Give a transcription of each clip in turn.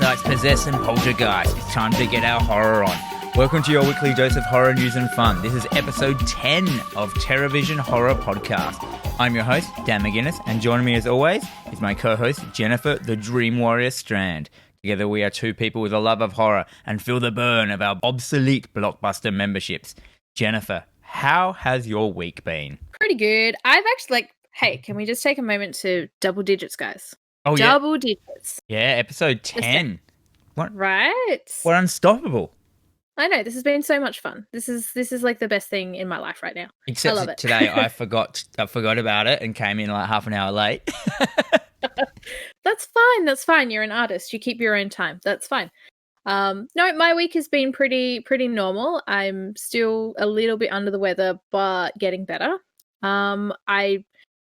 parasites, possess and poltergeist. It's time to get our horror on. Welcome to your weekly dose of horror news and fun. This is episode 10 of Terrorvision Horror Podcast. I'm your host, Dan McGuinness, and joining me as always is my co-host, Jennifer the Dream Warrior Strand. Together we are two people with a love of horror and feel the burn of our obsolete Blockbuster memberships. Jennifer, how has your week been? Pretty good. I've actually, hey, can we just take a moment to double digits, guys? Oh, yeah. Double digits. Yeah, episode 10. What? Right. We're unstoppable. I know. This has been so much fun. This is like the best thing in my life right now. Except I love it. Today I forgot about it and came in like half an hour late. That's fine. That's fine. You're an artist. You keep your own time. That's fine. No, my week has been pretty normal. I'm still a little bit under the weather, but getting better. I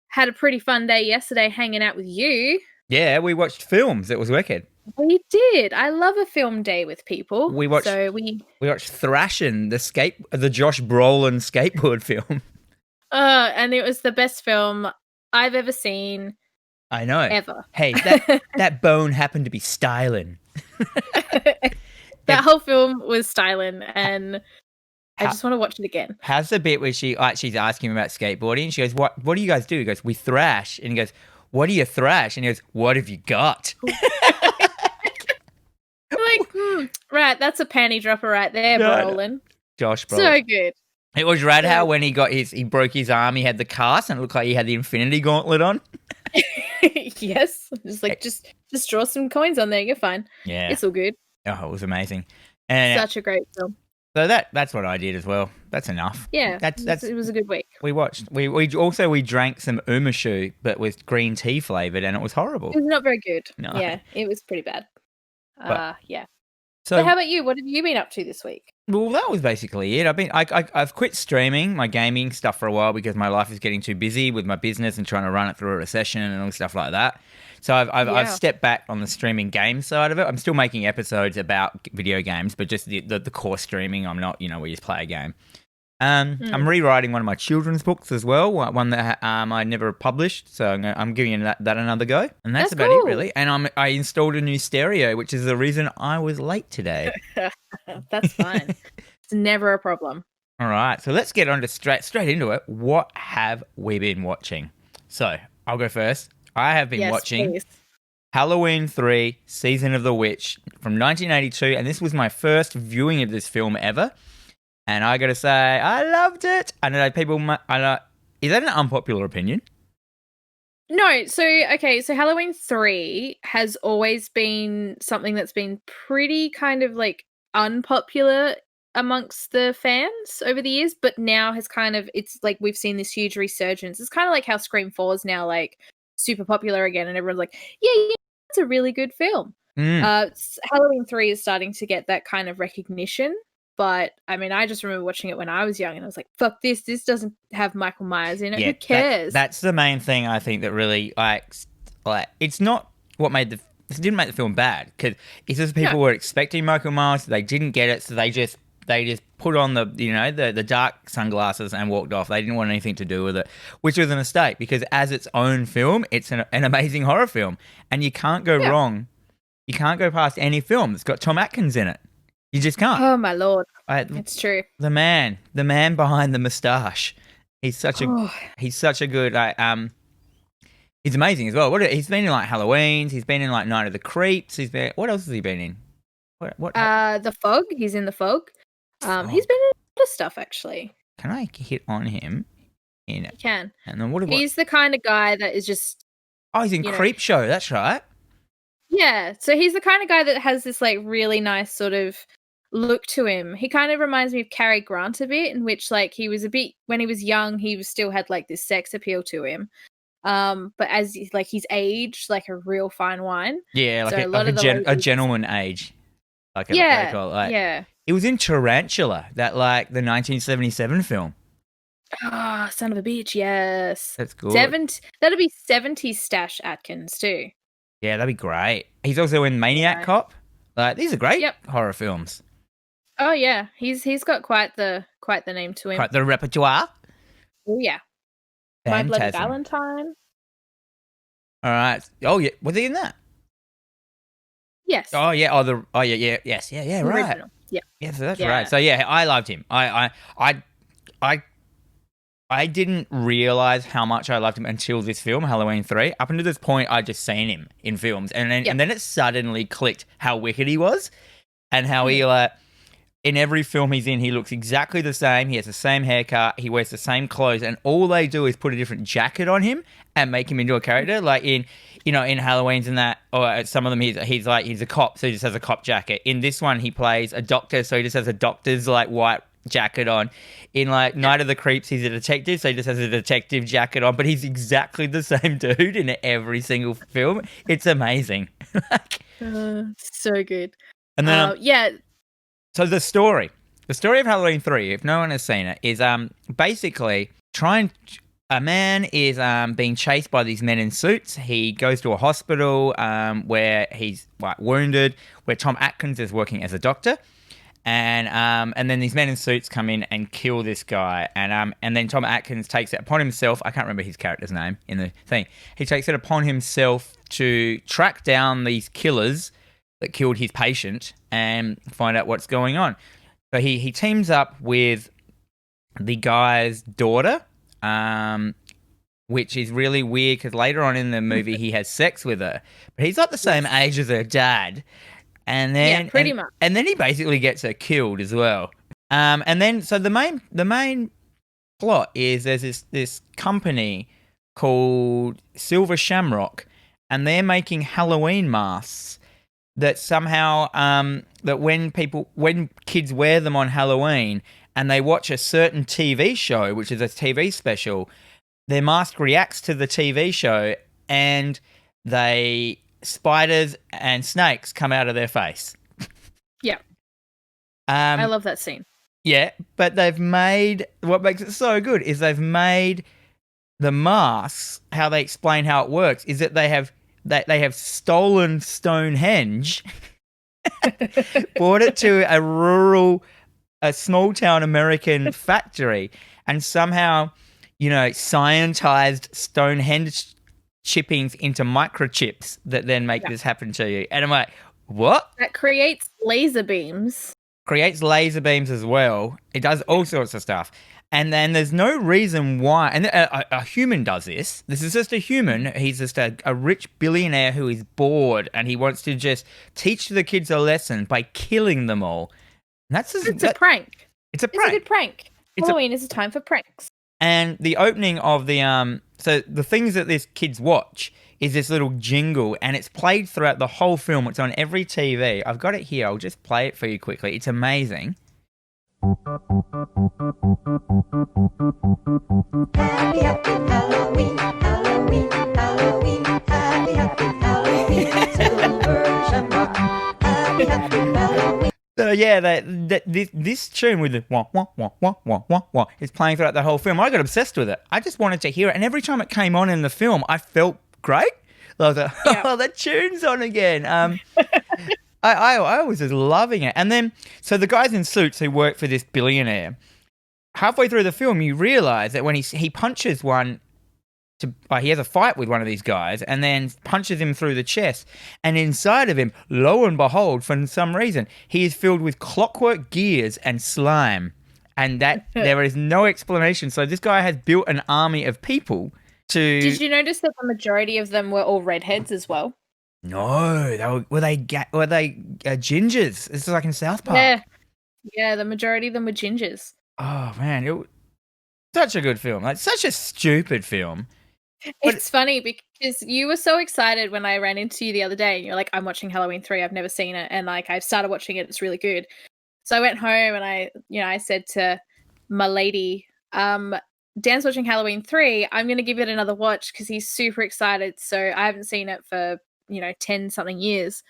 had a pretty fun day yesterday hanging out with you. Yeah, we watched films. It was wicked. We did. I love a film day with people. We watched Thrashin', the Josh Brolin skateboard film. And it was the best film I've ever seen. I know. Ever. Hey, that bone happened to be styling. That whole film was styling, and I just want to watch it again. How's the bit where she's asking him about skateboarding? She goes, What do you guys do? He goes, we thrash. And he goes, what do you thrash? And he goes, what have you got? Right, that's a panty dropper right there, Brolin. Josh Brolin. So good. It was rad how when he broke his arm, he had the cast and it looked like he had the Infinity Gauntlet on. Yes. Just draw some coins on there, you're fine. Yeah. It's all good. Oh, it was amazing. And such a great film. So that's what I did as well. That's enough. Yeah, it was a good week. We watched. We drank some umushu, but with green tea flavored, and it was horrible. It was not very good. No. Yeah, it was pretty bad. Yeah. So how about you? What have you been up to this week? Well, that was basically it. I've quit streaming my gaming stuff for a while because my life is getting too busy with my business and trying to run it through a recession and all stuff like that. So I've stepped back on the streaming game side of it. I'm still making episodes about video games, but just the core streaming. I'm not, where you just play a game. I'm rewriting one of my children's books as well, one that I never published. So I'm giving that another go, and that's about it really. And I installed a new stereo, which is the reason I was late today. That's fine. It's never a problem. All right, so let's get on to straight into it. What have we been watching? So I'll go first. I have been watching please. Halloween 3, Season of the Witch from 1982, and this was my first viewing of this film ever. And I got to say, I loved it. I know people. Is that an unpopular opinion? No. So Halloween 3 has always been something that's been pretty kind of like unpopular amongst the fans over the years, but now it's like we've seen this huge resurgence. It's kind of like how Scream 4 is now like super popular again, and everyone's like, yeah, it's a really good film. Halloween 3 is starting to get that kind of recognition. But, I mean, I just remember watching it when I was young and I was like, fuck this. This doesn't have Michael Myers in it. Yeah, who cares? That's the main thing I think that really, like it's not what this didn't make the film bad. Because it's just people were expecting Michael Myers. They didn't get it. So they just put on the dark sunglasses and walked off. They didn't want anything to do with it, which was a mistake because as its own film, it's an amazing horror film. And you can't go wrong. You can't go past any film that's got Tom Atkins in it. You just can't. Oh my lord, it's true. The man behind the moustache. He's such a good. He's amazing as well. He's been in like Halloween's. He's been in like Night of the Creeps. What else has he been in? What? The Fog. He's in The Fog. He's been in a lot of stuff actually. Can I hit on him? You can. And then He's the kind of guy that is just. Oh, he's in Creep Show. That's right. Yeah, so he's the kind of guy that has this like really nice sort of look to him. He kind of reminds me of Cary Grant a bit, in which like he was a bit when he was young, he still had like this sex appeal to him. But as he's aged like a real fine wine. Yeah, like a gentleman age. Yeah. He was in Tarantula, that like the 1977 film. Ah, son of a bitch, yes. That's good. That'll be 70s stash Atkins too. Yeah, that'd be great. He's also in Maniac Cop. Like these are great horror films. Oh yeah, he's got quite the name to him. Quite the repertoire. Oh yeah. Phantasm. My Bloody Valentine. All right. Oh yeah, was he in that? Yes. Oh yeah. Yes. Yeah. Right. Original. Yeah. Yeah. So that's right. Yeah. So yeah, I loved him. I I didn't realize how much I loved him until this film, Halloween 3. Up until this point, I'd just seen him in films, and then it suddenly clicked how wicked he was, and how he in every film he's in, he looks exactly the same. He has the same haircut. He wears the same clothes, and all they do is put a different jacket on him and make him into a character. Like in Halloween's and that, or some of them, he's a cop, so he just has a cop jacket. In this one, he plays a doctor, so he just has a doctor's like white jacket on. In like Night of the Creeps, he's a detective, so he just has a detective jacket on. But he's exactly the same dude in every single film. It's amazing. So good. And then So the story of Halloween 3, if no one has seen it, is basically a man is being chased by these men in suits. He goes to a hospital where he's wounded, where Tom Atkins is working as a doctor, and then these men in suits come in and kill this guy, and then Tom Atkins takes it upon himself. I can't remember his character's name in the thing. He takes it upon himself to track down these killers that killed his patient and find out what's going on. So he teams up with the guy's daughter, which is really weird because later on in the movie he has sex with her, but he's not the same age as her dad. And then pretty much. And then he basically gets her killed as well. And then so the main plot is there's this company called Silver Shamrock, and they're making Halloween masks that somehow that when kids wear them on Halloween and they watch a certain TV show, which is a TV special, their mask reacts to the TV show and spiders and snakes come out of their face. Yeah. I love that scene. Yeah, but what makes it so good is they've made the masks, how they explain how it works is that they have stolen Stonehenge, brought it to a small town American factory, and somehow, scientized Stonehenge chippings into microchips that then make this happen to you. And I'm like, what? That creates laser beams. Creates laser beams as well. It does all sorts of stuff. And then there's no reason why, and a human does this. This is just a human. He's just a rich billionaire who is bored, and he wants to just teach the kids a lesson by killing them all. And it's a prank. It's a prank. It's a good prank. Halloween is a time for pranks. And the opening of so the things that these kids watch is this little jingle, and it's played throughout the whole film. It's on every TV. I've got it here. I'll just play it for you quickly. It's amazing. Happy, happy Halloween, Halloween, Halloween, happy, happy Halloween, Silver Shamrock, happy, happy Halloween. So yeah, this tune with the wah wah wah wah wah wah wah is playing throughout the whole film. I got obsessed with it. I just wanted to hear it, and every time it came on in the film, I felt great. I was like, oh, that tune's on again. I was just loving it. And then, so the guys in suits who work for this billionaire, halfway through the film, you realise that when he punches one, he has a fight with one of these guys and then punches him through the chest. And inside of him, lo and behold, for some reason, he is filled with clockwork gears and slime. And that there is no explanation. So this guy has built an army of people to... Did you notice that the majority of them were all redheads as well? No, were they gingers? This is like in South Park. Yeah, the majority of them were gingers. Oh man, such a good film. Like such a stupid film. It's funny because you were so excited when I ran into you the other day, and you're like, "I'm watching Halloween 3. I've never seen it, and like I've started watching it. It's really good." So I went home and I said to my lady, "Dan's watching Halloween 3. I'm going to give it another watch because he's super excited. So I haven't seen it for 10 something years.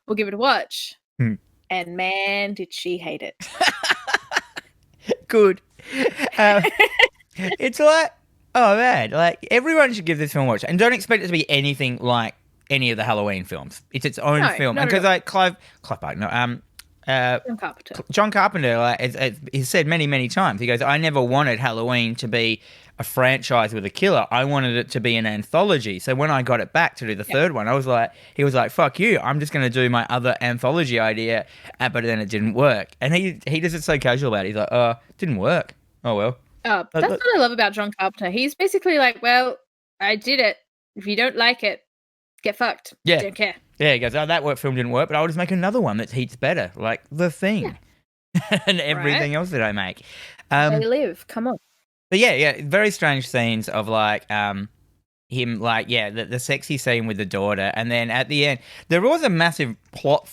We'll give it a watch." And man, did she hate it. Good. It's like, oh man, like everyone should give this film a watch, and don't expect it to be anything like any of the Halloween films. It's its own film, and because Clive Barker, John Carpenter, like, he said many times, he goes, I never wanted Halloween to be a franchise with a killer. I wanted it to be an anthology. So when I got it back to do the third one, he was like, fuck you, I'm just going to do my other anthology idea, but then it didn't work. And he does it so casual about it. He's like, it didn't work. Oh, well. Oh, that's what I love about John Carpenter. He's basically like, well, I did it. If you don't like it, get fucked. Yeah. Don't care. Yeah, he goes, that film didn't work, but I'll just make another one that heats better, like The Thing and everything else that I make. They live. Come on. But yeah, very strange scenes of like him, like, the sexy scene with the daughter, and then at the end there was a massive plot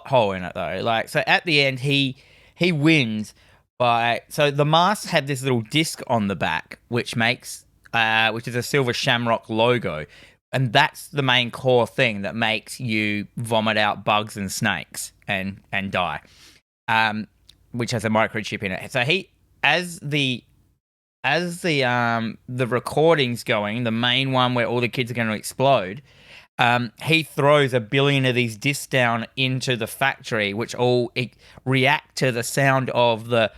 hole in it though. Like, so at the end he wins by, so the mask had this little disc on the back which makes which is a silver shamrock logo. And that's the main core thing that makes you vomit out bugs and snakes and die, which has a microchip in it. So as the recording's going, the main one where all the kids are going to explode, he throws 1 billion of these discs down into the factory, which all react to the sound of the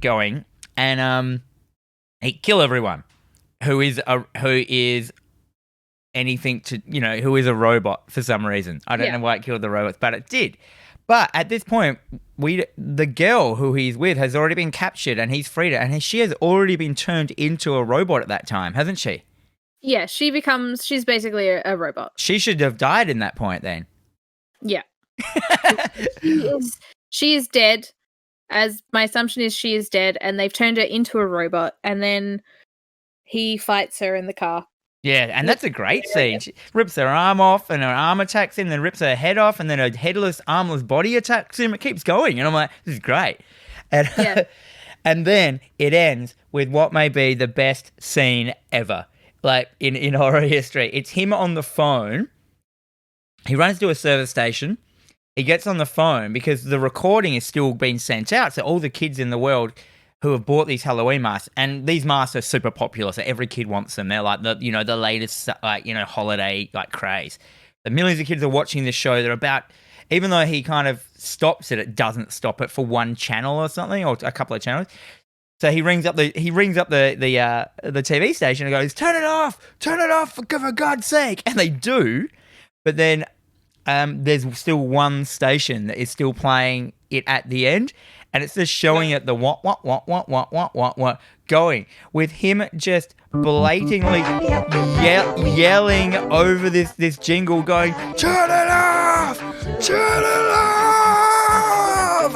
going. And he kill everyone who is anything to, who is a robot for some reason. I don't know why it killed the robots, but it did. But at this point, the girl who he's with has already been captured and he's freed her, and she has already been turned into a robot at that time, hasn't she? Yeah, she's basically a robot. She should have died in that point then. Yeah. She is dead. As my assumption is she is dead, and they've turned her into a robot, and then he fights her in the car. Yeah, and that's a great scene. She rips her arm off, and her arm attacks him, then rips her head off, and then her headless, armless body attacks him. It keeps going, and I'm like, this is great. And, and then it ends with what may be the best scene ever, like in horror history. It's him on the phone. He runs to a service station. He gets on the phone because the recording is still being sent out. So all the kids in the world who have bought these Halloween masks, and these masks are super popular, so every kid wants them. They're like the latest holiday like craze. The millions of kids are watching this show. They're about, even though he kind of stops it, it doesn't stop it for one channel or something, or a couple of channels. So he rings up the TV station and goes, turn it off for God's sake, and they do, but then. There's still one station that is still playing it at the end, and it's just showing it the what going, with him just blatantly yelling over this jingle, going, turn it off,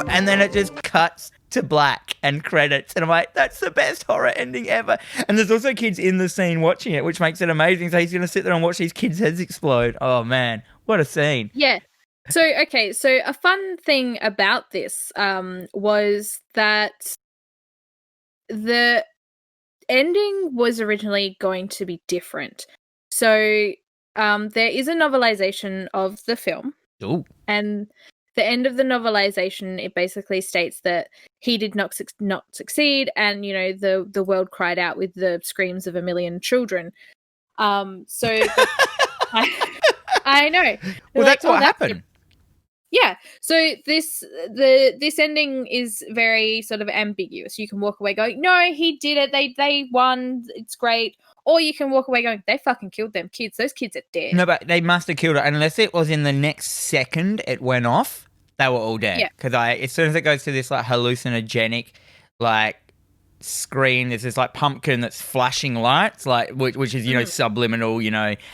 and then it just cuts to black and credits, and I'm like, that's the best horror ending ever. And there's also kids in the scene watching it, which makes it amazing. So he's going to sit there and watch these kids' heads explode. Oh man, what a scene. Yeah. So a fun thing about this was that the ending was originally going to be different. So there is a novelization of the film. Ooh. And the end of the novelization, it basically states that he did not succeed, and the world cried out with the screams of 1 million children. So I know. Well, that's what happened. Yeah. So this ending is very sort of ambiguous. You can walk away going, no, he did it. They won. It's great. Or you can walk away going, they fucking killed them kids. Those kids are dead. No, but they must have killed it. Unless it was in the next second it went off, they were all dead. Because as soon as it goes to this like hallucinogenic like screen, there's this like pumpkin that's flashing lights, like which is subliminal,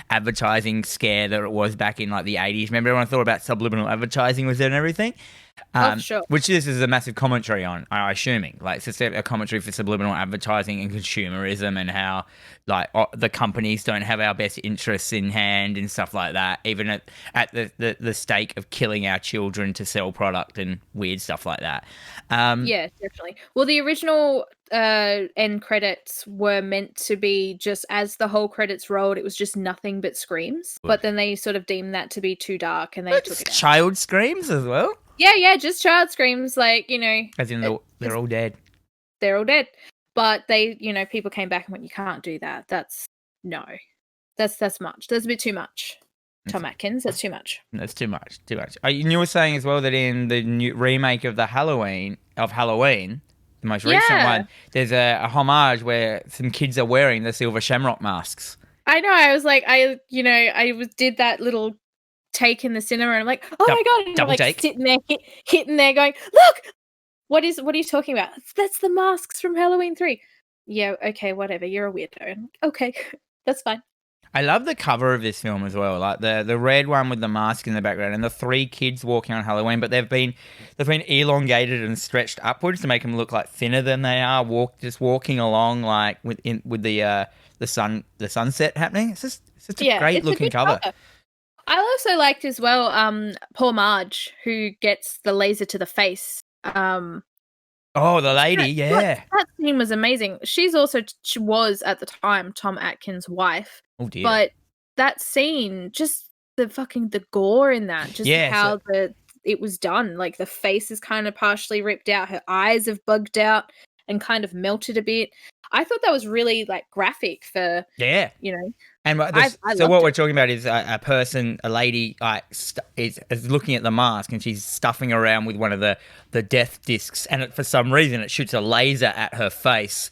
advertising scare that it was back in like the 80s. Remember everyone thought about subliminal advertising was there and everything? Sure. Which this is a massive commentary on, I'm assuming. Like, it's just a commentary for subliminal advertising and consumerism, and how like the companies don't have our best interests in hand and stuff like that, even at the stake of killing our children to sell product and weird stuff like that. Yeah, definitely. Well, the original end credits were meant to be just as the whole credits rolled, it was just nothing but screams. But then they sort of deemed that to be too dark, and they took it out. Child screams as well? Yeah, just child screams, like, As in they're all dead. They're all dead. But they, people came back and went, you can't do that. That's, no. That's much. That's a bit too much. Tom Atkins, that's too much. That's too much. Too much. You were saying as well that in the new remake of Halloween, the most recent one, there's a homage where some kids are wearing the silver shamrock masks. I know. I was like, did that little take in the cinema, and I'm like, oh my god, and I'm like take. sitting there, hitting there, going, look, what are you talking about? That's the masks from Halloween 3. Yeah, okay, whatever. You're a weirdo. And okay, that's fine. I love the cover of this film as well, like the red one with the mask in the background and the 3 kids walking on Halloween, but they've been elongated and stretched upwards to make them look like thinner than they are. Walking along like with the sunset happening. It's just such a great looking cover. I also liked as well poor Marge, who gets the laser to the face. The lady, that scene was amazing. She was at the time Tom Atkins' wife. Oh dear! But that scene, just the gore in that, just how it was done. Like the face is kind of partially ripped out, her eyes have bugged out and kind of melted a bit. I thought that was really like graphic for And so what we're talking about is a lady, is looking at the mask and she's stuffing around with one of the death discs, and for some reason it shoots a laser at her face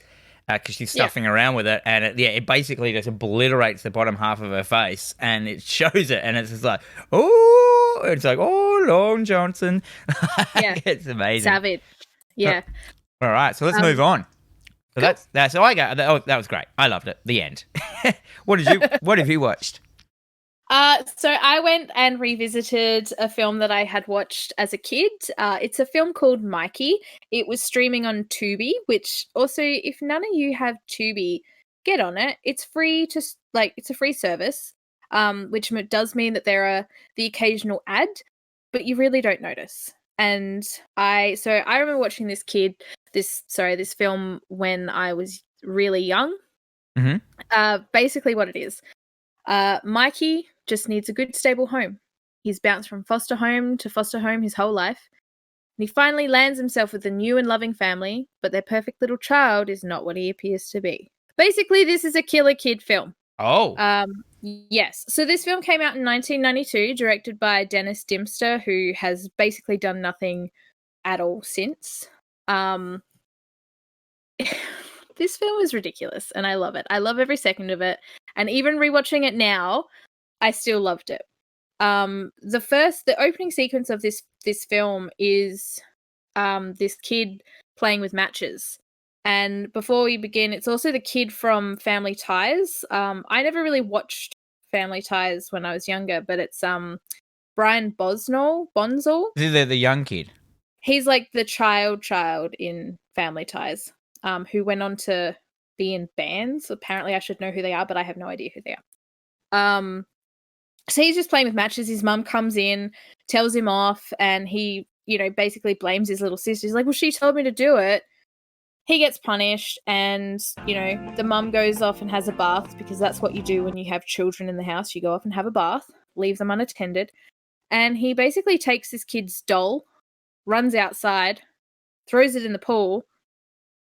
because she's stuffing around with it, and it basically just obliterates the bottom half of her face, and it shows it, and it's just like, Long Johnson. It's amazing. Savage. Yeah. All right, so let's move on. So that's so I got that was great. I loved it. The end. What have you watched? So I went and revisited a film that I had watched as a kid. It's a film called Mikey. It was streaming on Tubi, which also, if none of you have Tubi, get on it. It's free it's a free service, which does mean that there are the occasional ad, but you really don't notice. And I remember watching this film when I was really young. Mm-hmm. Basically what it is, Mikey just needs a good stable home. He's bounced from foster home to foster home his whole life. And he finally lands himself with a new and loving family, but their perfect little child is not what he appears to be. Basically, this is a killer kid film. Oh. Yes. So this film came out in 1992, directed by Dennis Dimster, who has basically done nothing at all since. This film is ridiculous, and I love it. I love every second of it. And even rewatching it now, I still loved it. The opening sequence of this film is this kid playing with matches. And before we begin, it's also the kid from Family Ties. I never really watched Family Ties when I was younger, but it's Brian Bonsall. Is he the young kid? He's like the child in Family Ties, who went on to be in bands. Apparently I should know who they are, but I have no idea who they are. So he's just playing with matches. His mum comes in, tells him off, and he, basically blames his little sister. He's like, well, she told me to do it. He gets punished, and, the mum goes off and has a bath, because that's what you do when you have children in the house. You go off and have a bath, leave them unattended. And he basically takes this kid's doll, runs outside, throws it in the pool,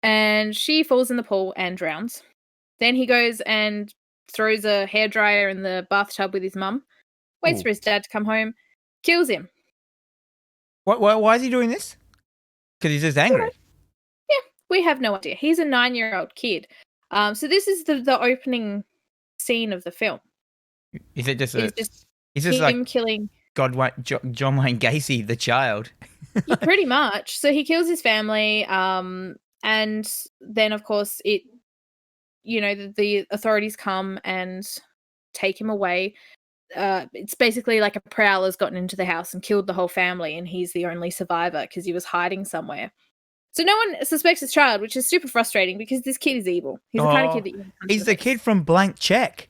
and she falls in the pool and drowns. Then he goes and throws a hairdryer in the bathtub with his mum, waits for his dad to come home, kills him. Why is he doing this? Because he's just angry. We have no idea. He's a 9-year-old kid. So this is the opening scene of the film. Is it just him like killing John Wayne Gacy, the child? Yeah, pretty much. So he kills his family, and then of course the authorities come and take him away. It's basically like a prowler's gotten into the house and killed the whole family, and he's the only survivor because he was hiding somewhere. So no one suspects his child, which is super frustrating because this kid is evil. He's the kind of kid that he's the kid from Blank Check.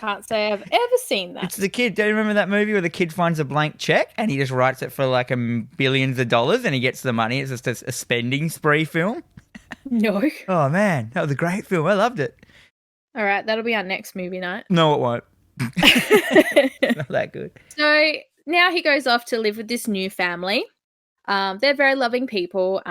Can't say I've ever seen that. It's the kid. Do you remember that movie where the kid finds a blank check and he just writes it for like billions of dollars and he gets the money? It's just a spending spree film. No. Oh man, that was a great film. I loved it. All right, that'll be our next movie night. No, it won't. Not that good. So now he goes off to live with this new family. They're very loving people.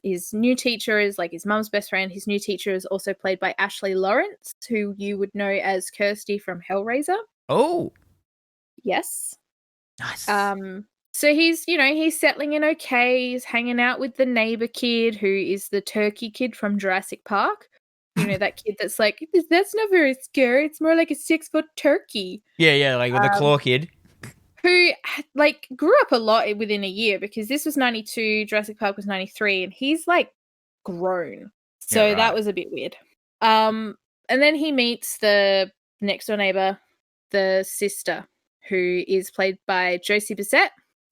His new teacher is like his mum's best friend. His new teacher is also played by Ashley Lawrence, who you would know as Kirsty from Hellraiser. Oh, Yes. nice. So he's settling in okay. He's hanging out with the neighbor kid who is the turkey kid from Jurassic Park. You know, that kid that's like, that's not very scary. It's more like a 6-foot turkey. Yeah, like with the claw kid. Who like grew up a lot within a year, because this was 92, Jurassic Park was 93, and he's like grown. So Yeah, right. that was a bit weird. And then he meets the next door neighbor, the sister, who is played by Josie Bissett,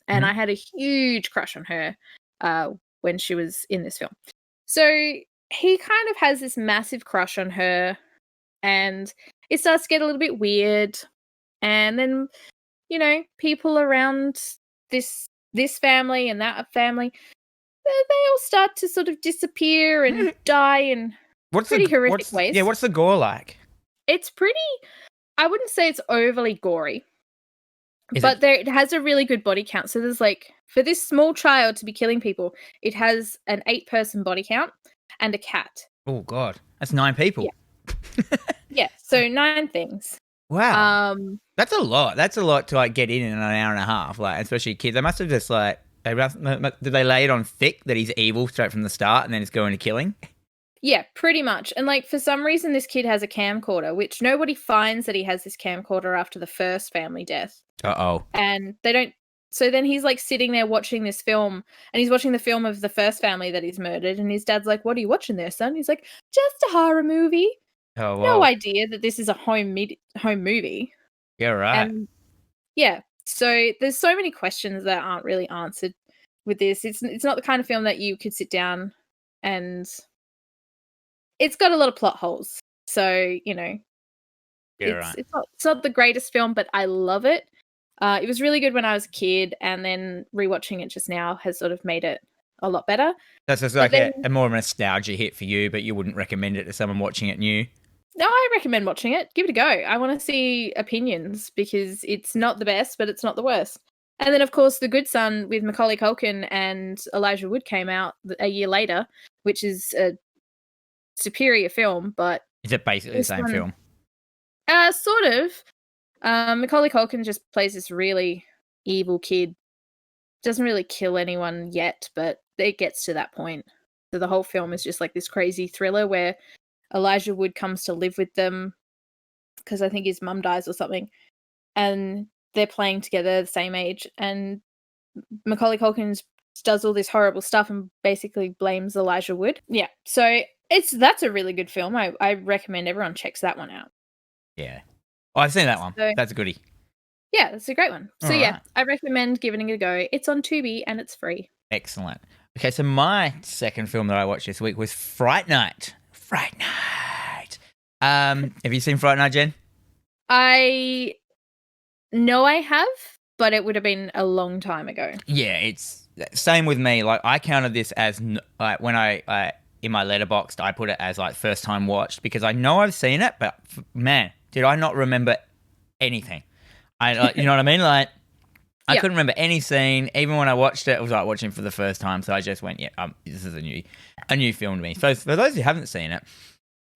and I had a huge crush on her when she was in this film. So he kind of has this massive crush on her, and it starts to get a little bit weird. And then, you know, people around this family and that family, they all start to sort of disappear and die in pretty horrific ways. Yeah, what's the gore like? It's pretty, I wouldn't say it's overly gory, but it has a really good body count. So there's like, for this small child to be killing people, it has an 8-person body count and a cat. Oh, God. That's 9 people. Yeah, so 9 things. Wow. That's a lot. That's a lot to like get in an hour and a half, like, especially kids. They must have just like, did they lay it on thick that he's evil straight from the start and then it's going to killing? Yeah, pretty much. And like, for some reason, this kid has a camcorder, which nobody finds that he has this camcorder after the first family death. Uh-oh. And they don't. So then he's like sitting there watching this film, and he's watching the film of the first family that he's murdered. And his dad's like, "What are you watching there, son?" He's like, "Just a horror movie." Oh, wow. No idea that this is a home movie. Yeah, right. And yeah, so there's so many questions that aren't really answered with this. It's not the kind of film that you could sit down and. It's got a lot of plot holes, so you know, it's not the greatest film, but I love it. It was really good when I was a kid, and then rewatching it just now has sort of made it a lot better. That's just like a more of a nostalgia hit for you, but you wouldn't recommend it to someone watching it new. No, I recommend watching it. Give it a go. I want to see opinions, because it's not the best, but it's not the worst. And then, of course, The Good Son with Macaulay Culkin and Elijah Wood came out a year later, which is a superior film, but is it basically the same film? Sort of. Macaulay Culkin just plays this really evil kid. Doesn't really kill anyone yet, but it gets to that point. So the whole film is just like this crazy thriller where Elijah Wood comes to live with them because I think his mum dies or something, and they're playing together the same age, and Macaulay Culkin does all this horrible stuff and basically blames Elijah Wood. Yeah, so that's a really good film. I recommend everyone checks that one out. Yeah. Oh, I've seen that one. So, that's a goodie. Yeah, that's a great one. So yeah, I recommend giving it a go. It's on Tubi and it's free. Excellent. Okay, so my second film that I watched this week was Fright Night. Fright Night. Have you seen Fright Night, Jen? I know I have, but it would have been a long time ago. Yeah, it's same with me. Like, I counted this as like when I in my letterboxd, I put it as like first time watched, because I know I've seen it, but man, did I not remember anything? You know what I mean? Like, I couldn't remember any scene. Even when I watched it, it was like watching it for the first time. So I just went, this is a new film to me. So for those who haven't seen it,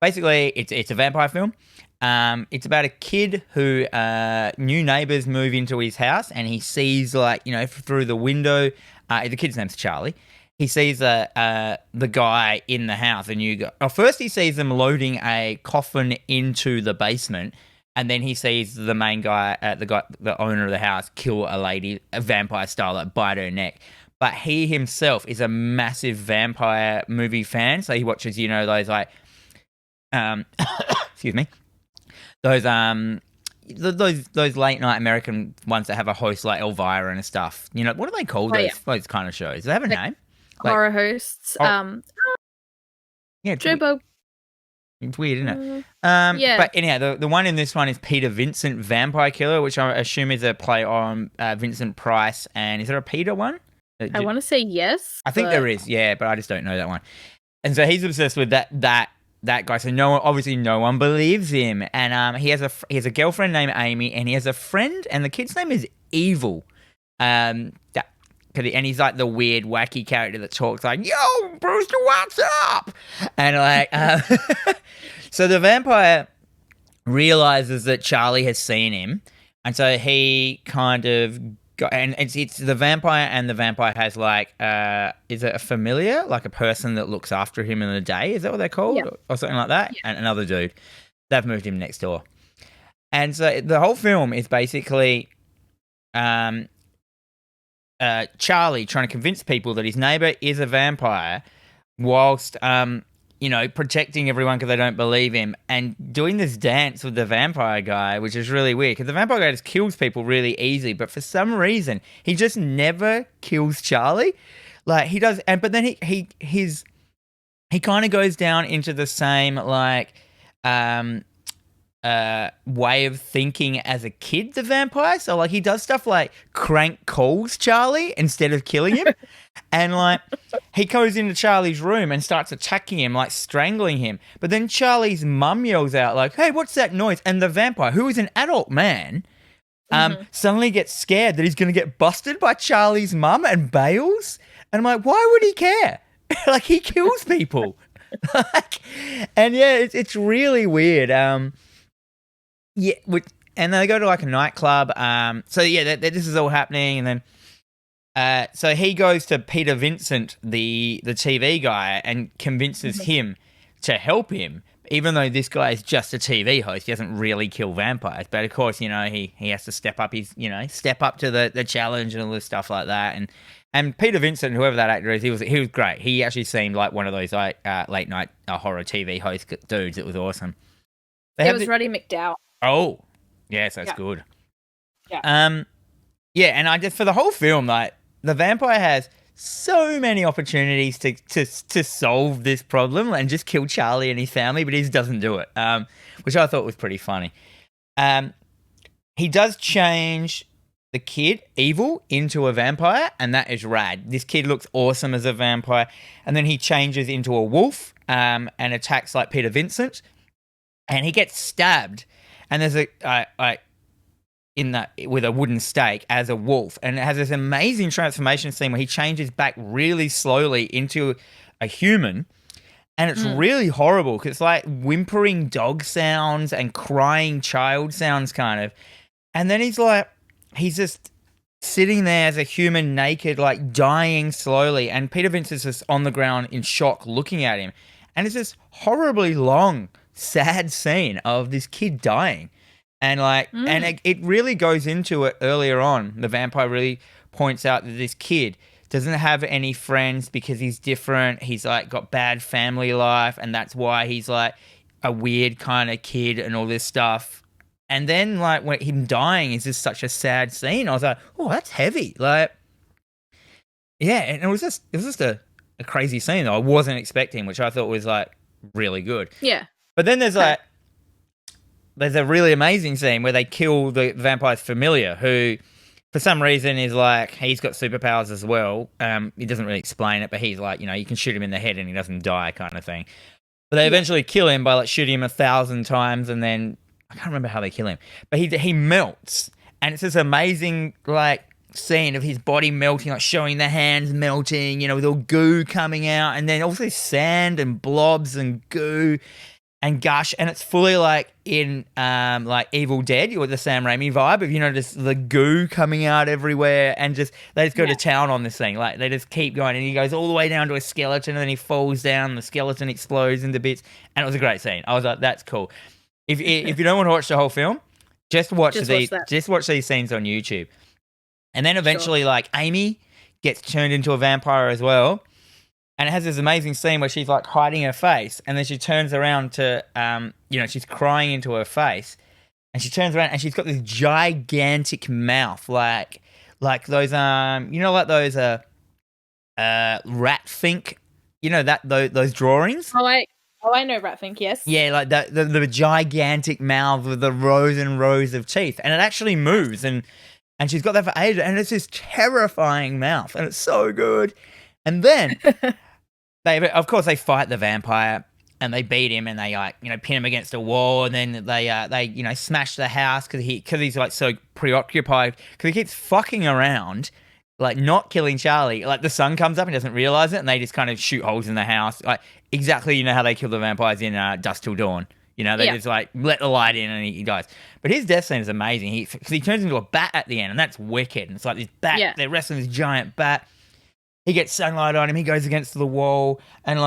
basically it's a vampire film. It's about a kid who new neighbors move into his house, and he sees, like, you know, through the window. The kid's name's Charlie. He sees the guy in the house, a new guy. First, he sees them loading a coffin into the basement, and then he sees the main guy, the owner of the house, kill a lady, a vampire style, like bite her neck. But he himself is a massive vampire movie fan, so he watches, you know, those like, excuse me, those late night American ones that have a host like Elvira and stuff. You know, what do they call those kind of shows? Do they have a name? Horror hosts. Yeah, Joe Bob. It's weird, isn't it? Yeah. But anyhow, the one in this one is Peter Vincent Vampire Killer, which I assume is a play on Vincent Price. And is there a Peter one? I want to say yes. I think there is, yeah, but I just don't know that one. And so he's obsessed with that guy. So no one believes him. And he has a girlfriend named Amy, and he has a friend, and the kid's name is Evil. and he's like the weird, wacky character that talks like, "Yo, Brewster, what's up?" And like, so the vampire realizes that Charlie has seen him, and so he kind of got, and it's the vampire, and the vampire has like, is it a familiar, like a person that looks after him in the day? Is that what they're called, or something like that? And another dude, they've moved him next door, and so the whole film is basically, Charlie trying to convince people that his neighbor is a vampire, whilst protecting everyone because they don't believe him, and doing this dance with the vampire guy, which is really weird because the vampire guy just kills people really easy, but for some reason he just never kills Charlie. Like he does, but then he kind of goes down into the same like way of thinking as a kid, the vampire. So like he does stuff like crank calls Charlie instead of killing him. And like he goes into Charlie's room and starts attacking him, like strangling him. But then Charlie's mum yells out like, "Hey, what's that noise?" And the vampire, who is an adult man, suddenly gets scared that he's going to get busted by Charlie's mum and bails. And I'm like, why would he care? Like he kills people. And yeah, it's really weird. Yeah, and they go to like a nightclub. So yeah, this is all happening, and then so he goes to Peter Vincent, the TV guy, and convinces him to help him, even though this guy is just a TV host. He doesn't really kill vampires, but of course, he has to step up to the challenge and all this stuff like that. And Peter Vincent, whoever that actor is, he was great. He actually seemed like one of those like late night horror TV host dudes. It was awesome. It was Roddy McDowall. Oh, yes, that's good. Yeah. Yeah, and I just, for the whole film, like the vampire has so many opportunities to solve this problem and just kill Charlie and his family, but he just doesn't do it. Which I thought was pretty funny. He does change the kid, Evil, into a vampire, and that is rad. This kid looks awesome as a vampire, and then he changes into a wolf and attacks like Peter Vincent, and he gets stabbed. And there's with a wooden stake as a wolf, and it has this amazing transformation scene where he changes back really slowly into a human, and it's really horrible because it's like whimpering dog sounds and crying child sounds kind of, and then he's just sitting there as a human, naked, like dying slowly, and Peter Vincent's just on the ground in shock looking at him, and it's this horribly long, sad scene of this kid dying. And and it really goes into it earlier on. The vampire really points out that this kid doesn't have any friends because he's different. He's like got bad family life, and that's why he's like a weird kind of kid and all this stuff. And then like when him dying is just such a sad scene. I was like, oh, that's heavy. Like, yeah, and it was just a crazy scene that I wasn't expecting, which I thought was like really good. Yeah. But then there's a really amazing scene where they kill the vampire's familiar, who for some reason is like, he's got superpowers as well. He doesn't really explain it, but he's like, you can shoot him in the head and he doesn't die kind of thing. But they eventually kill him by like shooting him 1,000 times, and then I can't remember how they kill him, but he melts, and it's this amazing like scene of his body melting, like showing the hands melting, with all goo coming out, and then also sand and blobs and goo and gush, and it's fully like in like Evil Dead or the Sam Raimi vibe of just the goo coming out everywhere, and they just go to town on this thing. Like they just keep going, and he goes all the way down to a skeleton, and then he falls down, the skeleton explodes into bits, and it was a great scene. I was like, that's cool. If you don't want to watch the whole film, just watch these scenes on YouTube. And then eventually like Amy gets turned into a vampire as well. And it has this amazing scene where she's like hiding her face, and then she turns around to, she's crying into her face, and she turns around and she's got this gigantic mouth, like those, like those rat fink, those drawings. I know rat fink, yes. Yeah, like the gigantic mouth with the rows and rows of teeth, and it actually moves, and she's got that for ages, and it's this terrifying mouth, and it's so good. And then they fight the vampire, and they beat him, and they pin him against a wall, and then they smash the house because he's like so preoccupied because he keeps fucking around like not killing Charlie. Like the sun comes up and doesn't realize it, and they just kind of shoot holes in the house. Like exactly, you know how they kill the vampires in Dusk Till Dawn. You know, they just like let the light in and he dies. But his death scene is amazing. He turns into a bat at the end, and that's wicked. And it's like this bat. Yeah. They're wrestling this giant bat. He gets sunlight on him. He goes against the wall, and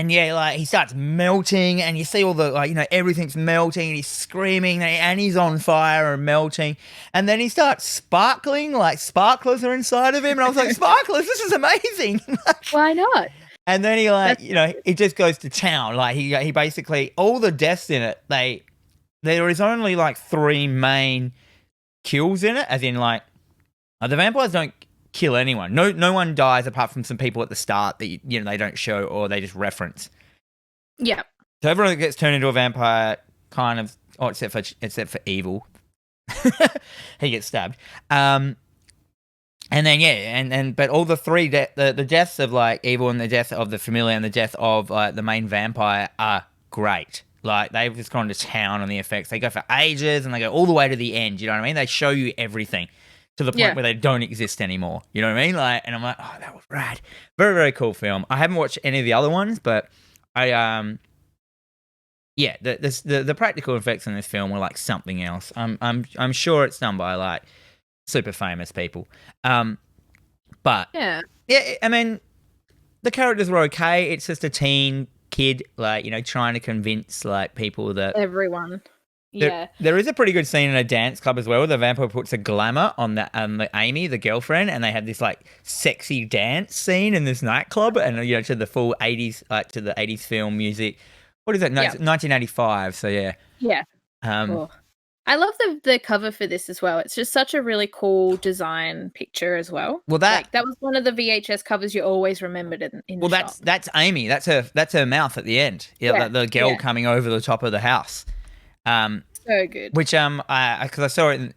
he starts melting, and you see all the everything's melting, and he's screaming, and he's on fire and melting, and then he starts sparkling, like sparklers are inside of him, and I was like, sparklers, this is amazing. Why not? And then he just goes to town. Like he basically, all the deaths in it, there is only like 3 main kills in it, as in like the vampires don't kill anyone. No one dies apart from some people at the start that they don't show or they just reference. Yeah. So everyone gets turned into a vampire, kind of, except for Evil. He gets stabbed. And then but all the 3 the deaths of like Evil and the death of the Familiar and the death of the main vampire are great. Like they've just gone to town on the effects. They go for ages and they go all the way to the end. You know what I mean? They show you everything. To the point where they don't exist anymore. You know what I mean? Like, and I'm like, oh, that was rad. Very, very cool film. I haven't watched any of the other ones, but the practical effects in this film were like something else. I'm sure it's done by like super famous people. But yeah, I mean, the characters were okay. It's just a teen kid, like, trying to convince like people that everyone. Yeah, there is a pretty good scene in a dance club as well where the vampire puts a glamour on the Amy, the girlfriend, and they have this like sexy dance scene in this nightclub, and to the full 80s, like to the 80s film music. What is that? No, it's 1985. So yeah. Yeah. Cool. I love the cover for this as well. It's just such a really cool design picture as well. Well, that was one of the VHS covers you always remembered in the shop. That's Amy. That's her mouth at the end. Yeah, the girl coming over the top of the house. So good. Which because I saw it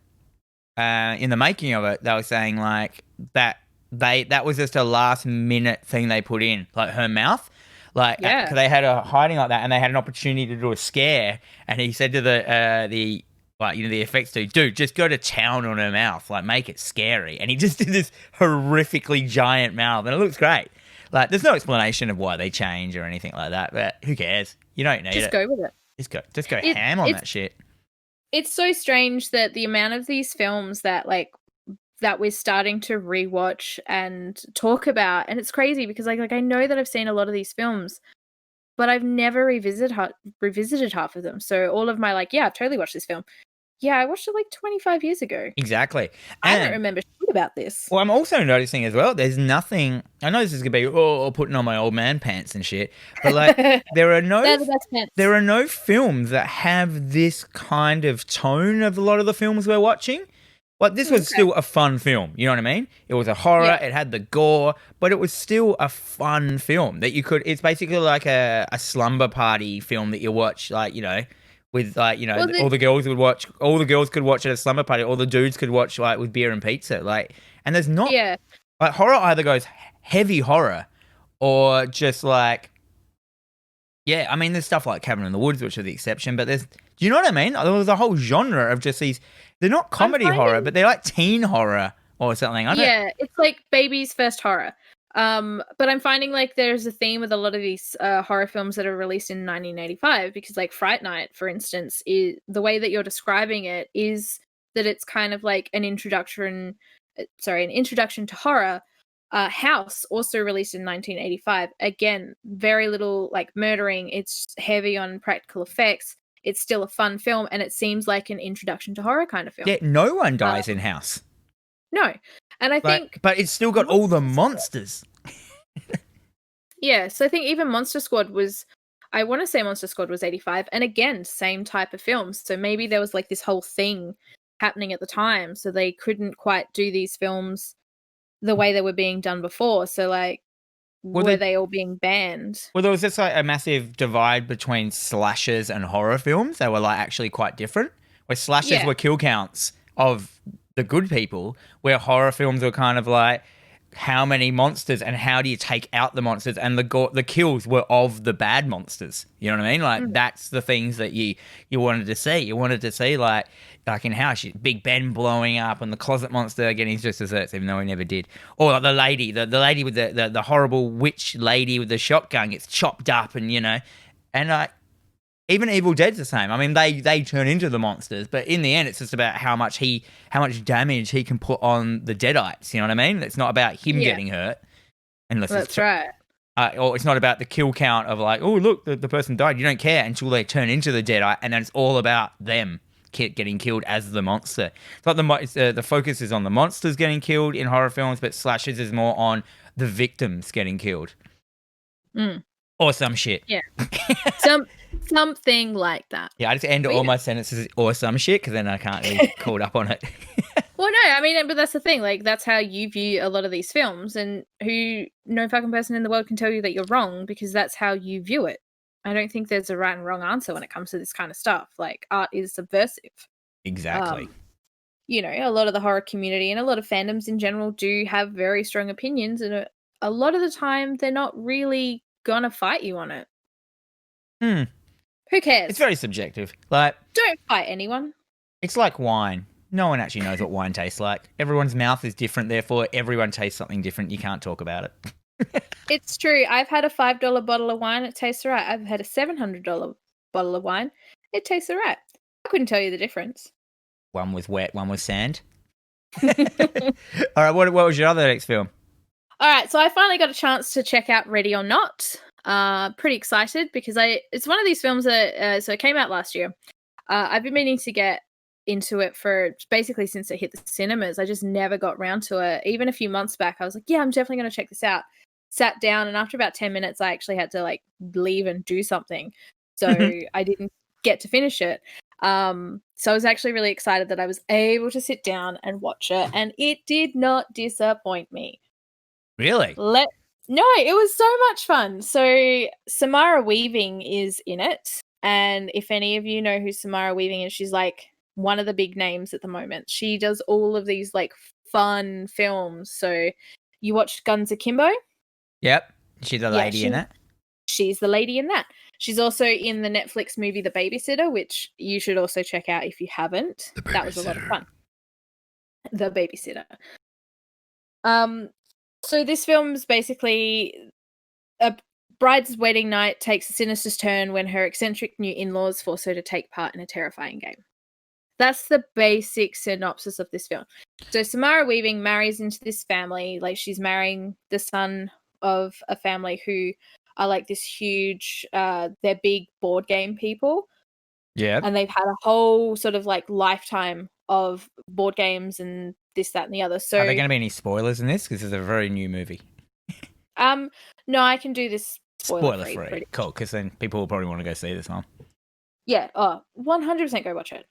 in the making of it, they were saying like that was just a last minute thing they put in, like her mouth, like cause they had her hiding like that, and they had an opportunity to do a scare, and he said to the effects dude, just go to town on her mouth, like make it scary, and he just did this horrifically giant mouth, and it looks great. Like there's no explanation of why they change or anything like that, but who cares? You don't need it. Just go with it. Just go ham on that shit. It's so strange that the amount of these films that we're starting to rewatch and talk about, and it's crazy because like I know that I've seen a lot of these films, but I've never revisited half of them. So all of my I've totally watched this film. Yeah, I watched it like 25 years ago. Exactly. I don't remember shit about this. Well, I'm also noticing as well, there's nothing... I know this is going to be putting on my old man pants and shit, but like there are no films that have this kind of tone of a lot of the films we're watching. Like this was still a fun film, you know what I mean? It was a horror, it had the gore, but it was still a fun film that you could... It's basically like a slumber party film that you watch, like, with all the girls could watch at a slumber party, all the dudes could watch like with beer and pizza, like, and there's not like horror either goes heavy horror or just like I mean there's stuff like Cabin in the Woods, which are the exception, but do you know what I mean? There was a whole genre of just these. They're not comedy horror, but they're like teen horror or something. It's like baby's first horror. But I'm finding like there's a theme with a lot of these horror films that are released in 1985, because like Fright Night, for instance, is the way that you're describing it is that it's kind of like an introduction to horror. House, also released in 1985. Again, very little like murdering. It's heavy on practical effects. It's still a fun film, and it seems like an introduction to horror kind of film. Yeah, no one dies in House. No. And I think... But it's still got all the monsters. Yeah, so I think even Monster Squad was... I want to say Monster Squad was 85. And again, same type of films. So maybe there was like this whole thing happening at the time. So they couldn't quite do these films the way they were being done before. So like, were they all being banned? Well, there was just like a massive divide between slashers and horror films. They were like actually quite different. Where slashers were kill counts of the good people, where horror films were kind of like how many monsters and how do you take out the monsters, and the kills were of the bad monsters. You know what I mean? Like that's the things that you wanted to see. You wanted to see like in House, Big Ben blowing up and the closet monster getting his just desserts, even though he never did. Or like the lady with the horrible witch lady with the shotgun gets chopped up, and and even Evil Dead's the same. I mean, they turn into the monsters, but in the end, it's just about how much damage he can put on the Deadites. You know what I mean? It's not about him getting hurt, unless That's right. Or it's not about the kill count of like, oh look, the person died. You don't care until they turn into the Deadite, and then it's all about them getting killed as the monster. It's like the focus is on the monsters getting killed in horror films, but slashers is more on the victims getting killed. Or some shit. Yeah. Something like that. Yeah, I just end all my sentences or some shit because then I can't really caught up on it. Well, no, I mean, but that's the thing. Like, that's how you view a lot of these films, and no fucking person in the world can tell you that you're wrong because that's how you view it. I don't think there's a right and wrong answer when it comes to this kind of stuff. Like, art is subversive. Exactly. A lot of the horror community and a lot of fandoms in general do have very strong opinions, and a lot of the time they're not really gonna fight you on it. Who cares? It's very subjective. Like, don't fight anyone. It's like wine. No one actually knows what wine tastes like. Everyone's mouth is different, therefore everyone tastes something different. You can't talk about it. It's true. I've had a $5 bottle of wine. It tastes all right. I've had a $700 bottle of wine. It tastes all right. I couldn't tell you the difference. One was wet, one was sand. All right, what was your other next film? All right, so I finally got a chance to check out Ready or Not. Pretty excited because it's one of these films that so it came out last year. I've been meaning to get into it for basically since it hit the cinemas. I just never got round to it. Even a few months back, I was like, yeah, I'm definitely going to check this out. Sat down, and after about 10 minutes, I actually had to like leave and do something. So I didn't get to finish it. So I was actually really excited that I was able to sit down and watch it, and it did not disappoint me. Really? No, it was so much fun. So Samara Weaving is in it, and if any of you know who Samara Weaving is, she's like one of the big names at the moment. She does all of these like fun films. So you watched Guns Akimbo? Yep. She's the lady in it. She's the lady in that. She's also in the Netflix movie The Babysitter, which you should also check out if you haven't. That was a lot of fun. The Babysitter. So this film's basically a bride's wedding night takes a sinister turn when her eccentric new in-laws force her to take part in a terrifying game. That's the basic synopsis of this film. So Samara Weaving marries into this family, like she's marrying the son of a family who are like this huge, they're big board game people. Yeah. And they've had a whole sort of like lifetime of board games and this, that, and the other. So are there going to be any spoilers in this? Because it's a very new movie. No, I can do this spoiler free. Cool, because then people will probably want to go see this one. Yeah, 100% go watch it.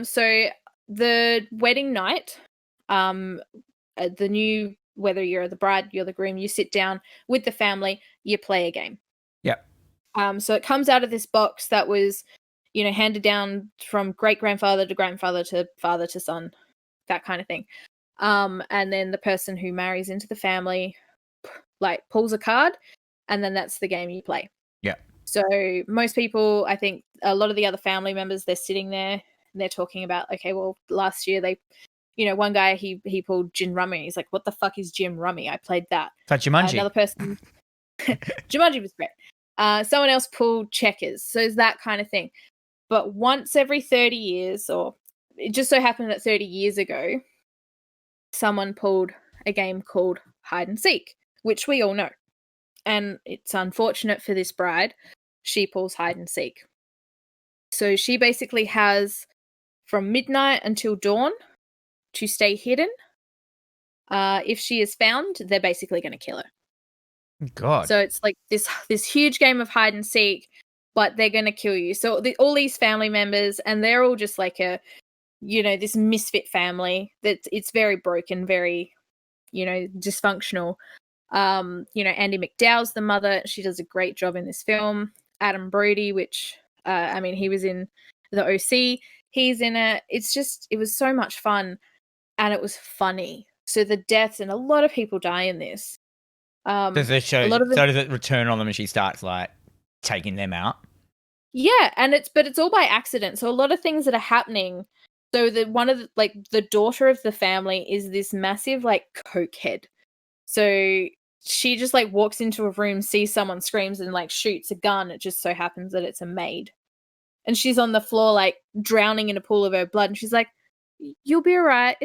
So the wedding night, whether you're the bride, you're the groom, you sit down with the family, you play a game. Yep. So it comes out of this box that was, handed down from great-grandfather to grandfather to father to son, that kind of thing. And then the person who marries into the family, like, pulls a card, and then that's the game you play. Yeah. So most people, I think a lot of the other family members, they're sitting there and they're talking about, okay, well, last year they, one guy, he pulled Gin Rummy. He's like, what the fuck is Gin Rummy? I played that. That's Jumanji. Another person, Jumanji was great. Someone else pulled Checkers. So it's that kind of thing. But once every 30 years, or it just so happened that 30 years ago, someone pulled a game called Hide and Seek, which we all know. And it's unfortunate for this bride. She pulls Hide and Seek. So she basically has from midnight until dawn to stay hidden. If she is found, they're basically going to kill her. God. So it's like this huge game of hide and seek, but they're going to kill you. So all these family members, and they're all just like this misfit family that it's very broken, very, dysfunctional. Andy McDowell's the mother. She does a great job in this film. Adam Brody, which, he was in the OC. He's in it. It was so much fun, and it was funny. So the deaths, and a lot of people die in this. Does it show? A lot of them, So does it return on them and she starts like taking them out? yeah, and it's all by accident. So a lot of things that are happening. So the daughter of the family is this massive like cokehead. So she just like walks into a room, sees someone, screams, and like shoots a gun. It just so happens that it's a maid, and she's on the floor like drowning in a pool of her blood. And she's like, "You'll be alright.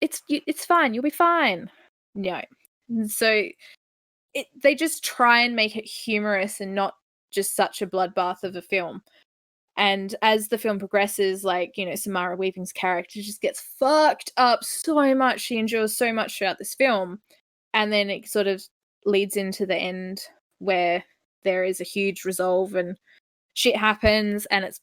It's fine. You'll be fine." No, and so they just try and make it humorous and not just such a bloodbath of a film. And as the film progresses, like, you know, Samara Weaving's character just gets fucked up so much. She endures so much throughout this film. And then it sort of leads into the end where there is a huge resolve and shit happens and it's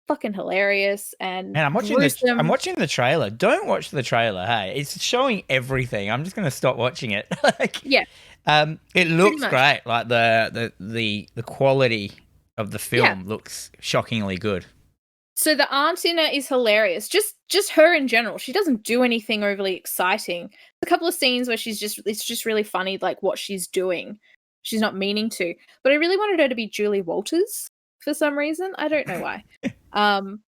fucking hilarious and I'm watching the trailer. Don't watch the trailer, hey. It's showing everything. I'm just going to stop watching it. Yeah. It looks great. Like the quality of the film looks shockingly good. So the aunt in it is hilarious. Just her in general. She doesn't do anything overly exciting. A couple of scenes where it's just really funny, like what she's doing. She's not meaning to. But I really wanted her to be Julie Walters for some reason. I don't know why.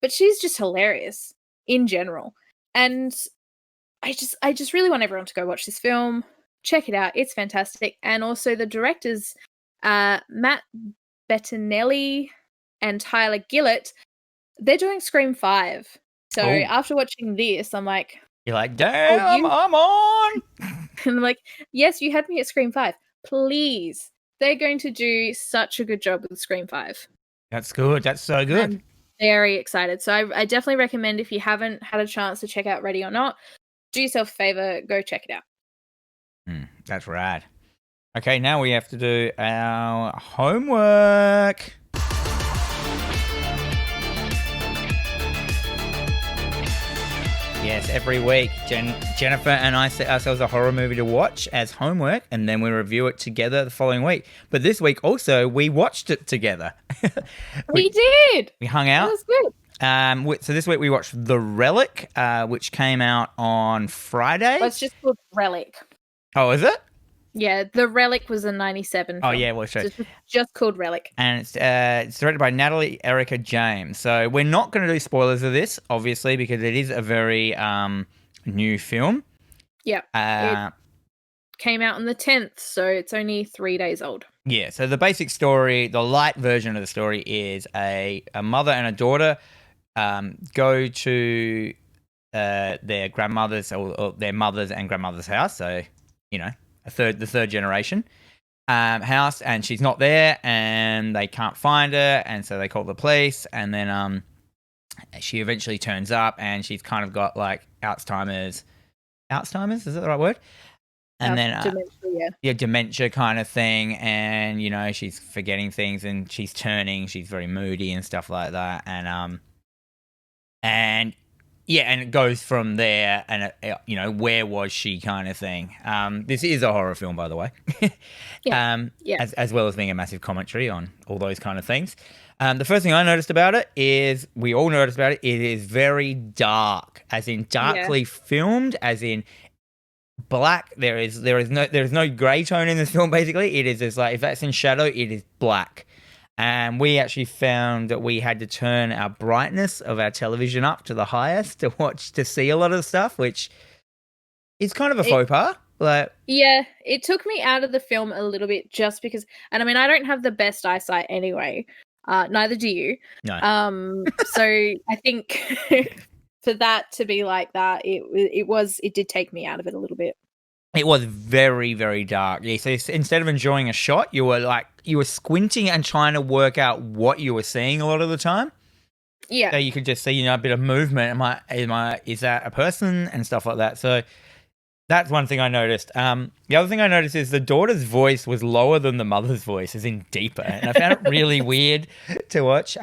But she's just hilarious in general. And I just really want everyone to go watch this film. Check it out. It's fantastic. And also the directors, Matt Bettinelli and Tyler Gillett, they're doing Scream 5. So after watching this, I'm like... You're like, damn, I'm on! And I'm like, yes, you had me at Scream 5. Please. They're going to do such a good job with Scream 5. That's good. That's so good. I'm very excited. So I definitely recommend, if you haven't had a chance to check out Ready or Not, do yourself a favor, go check it out. That's rad. Okay, now we have to do our homework. Yes, every week Jennifer and I set ourselves a horror movie to watch as homework, and then we review it together the following week. But this week also we watched it together. We did. We hung out. That was good. So this week we watched The Relic, which came out on Friday. Well, it's just called Relic. Oh, is it? Yeah, The Relic was a 97 film. Oh, yeah, well, sure. So it's just called Relic. And it's directed by Natalie Erica James. So we're not going to do spoilers of this, obviously, because it is a very new film. Yeah. It came out on the 10th, so it's only 3 days old. Yeah, so the basic story, the light version of the story is a mother and a daughter go to their grandmother's or their mother's and grandmother's house. So, you know, the third generation house, and she's not there, and they can't find her, and so they call the police, and then she eventually turns up, and she's kind of got like Alzheimer's, is that the right word? And then dementia, dementia kind of thing, and you know, she's forgetting things, and she's she's very moody and stuff like that, and it goes from there, and you know, where was she kind of thing. This is a horror film, by the way. As well as being a massive commentary on all those kind of things. The first thing I noticed about it is, we all noticed about it, it is very dark, as in darkly filmed, as in black. There is no grey tone in this film. Basically, it is just like, if that's in shadow, it is black. And we actually found that we had to turn our brightness of our television up to the highest to see a lot of the stuff, which is kind of a faux pas. Yeah, it took me out of the film a little bit, just because, and I mean, I don't have the best eyesight anyway. Neither do you. No. So I think for that to be like that, it did take me out of it a little bit. It was very, very dark. Yeah, so instead of enjoying a shot, you were squinting and trying to work out what you were seeing a lot of the time. Yeah. So you could just see, you know, a bit of movement. Is that a person and stuff like that? So that's one thing I noticed. The other thing I noticed is the daughter's voice was lower than the mother's voice, as in deeper. And I found it really weird to watch.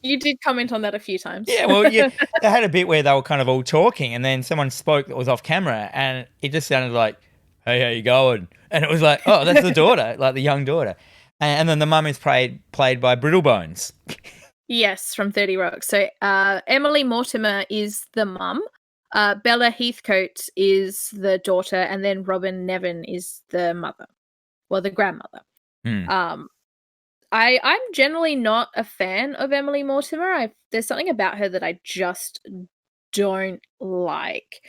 You did comment on that a few times. Yeah, well, they had a bit where they were kind of all talking, and then someone spoke that was off camera, and it just sounded like, "Hey, how you going?" And it was like, oh, that's the daughter, like the young daughter. And then the mum is played by Brittlebones. Yes, from 30 Rock. So Emily Mortimer is the mum. Bella Heathcote is the daughter, and then Robin Nevin is the mother, well, the grandmother. Hmm. I'm generally not a fan of Emily Mortimer. There's something about her that I just don't like.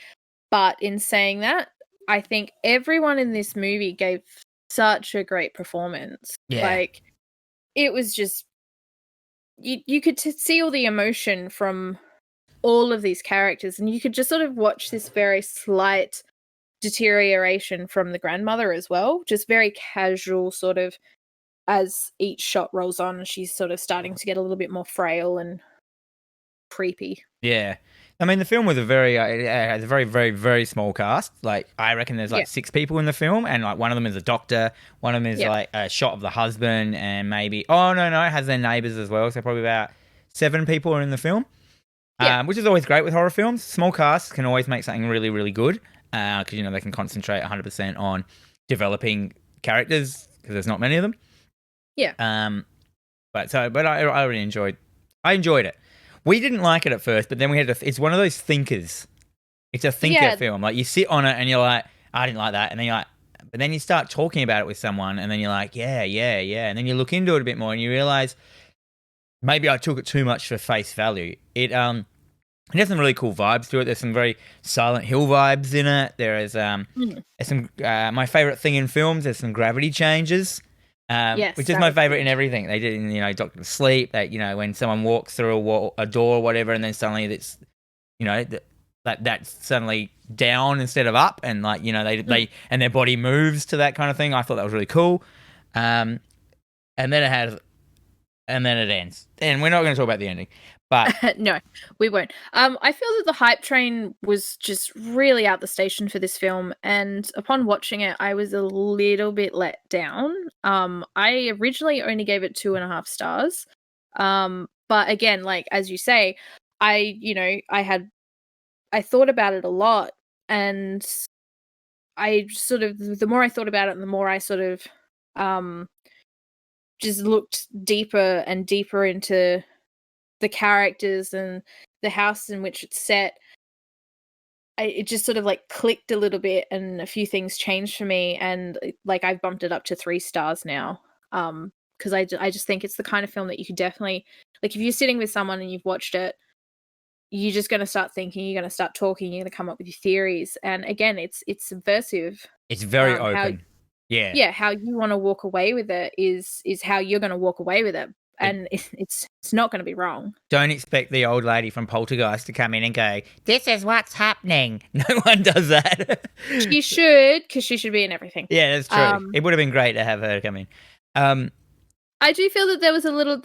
But in saying that, I think everyone in this movie gave such a great performance. Yeah. Like, it was just you could see all the emotion from all of these characters, and you could just sort of watch this very slight deterioration from the grandmother as well, just very casual sort of as each shot rolls on, she's sort of starting to get a little bit more frail and creepy. Yeah. I mean, the film was it has a very, very, very small cast. Like, I reckon there's like 6 people in the film, and like one of them is a doctor, one of them is like a shot of the husband, and maybe it has their neighbors as well. So probably about 7 people are in the film, which is always great with horror films. Small casts can always make something really, really good because they can concentrate 100% on developing characters because there's not many of them. Yeah. But I really enjoyed it. We didn't like it at first, but then we had it's one of those thinkers. It's a thinker film. Like, you sit on it and you're like, I didn't like that, and then you're like, but then you start talking about it with someone, and then you're like, yeah, and then you look into it a bit more, and you realize maybe I took it too much for face value. It has some really cool vibes to it. There's some very Silent Hill vibes in it. There is some my favorite thing in films. There's some gravity changes. Which is my favorite in everything. They did in, Doctor Sleep, that, when someone walks through a door or whatever, and then suddenly it's, that's suddenly down instead of up, and like, they and their body moves to that kind of thing. I thought that was really cool. And then it ends. And we're not going to talk about the ending. But no, we won't. I feel that the hype train was just really out the station for this film, and upon watching it, I was a little bit let down. I originally only gave it 2.5 stars. But again, like, as you say, I thought about it a lot, and I sort of, the more I thought about it, the more I sort of just looked deeper and deeper into the characters and the house in which it's set. It just sort of like clicked a little bit, and a few things changed for me, and like I've bumped it up to 3 stars now. Because I just think it's the kind of film that you could definitely, like, if you're sitting with someone and you've watched it, you're just going to start thinking, you're going to start talking, you're going to come up with your theories, and again, it's subversive. It's very open. How you want to walk away with it is how you're going to walk away with it. And it's not going to be wrong. Don't expect the old lady from Poltergeist to come in and go, this is what's happening. No one does that. She should, because she should be in everything. Yeah, that's true. It would have been great to have her come in. I do feel that there was a little,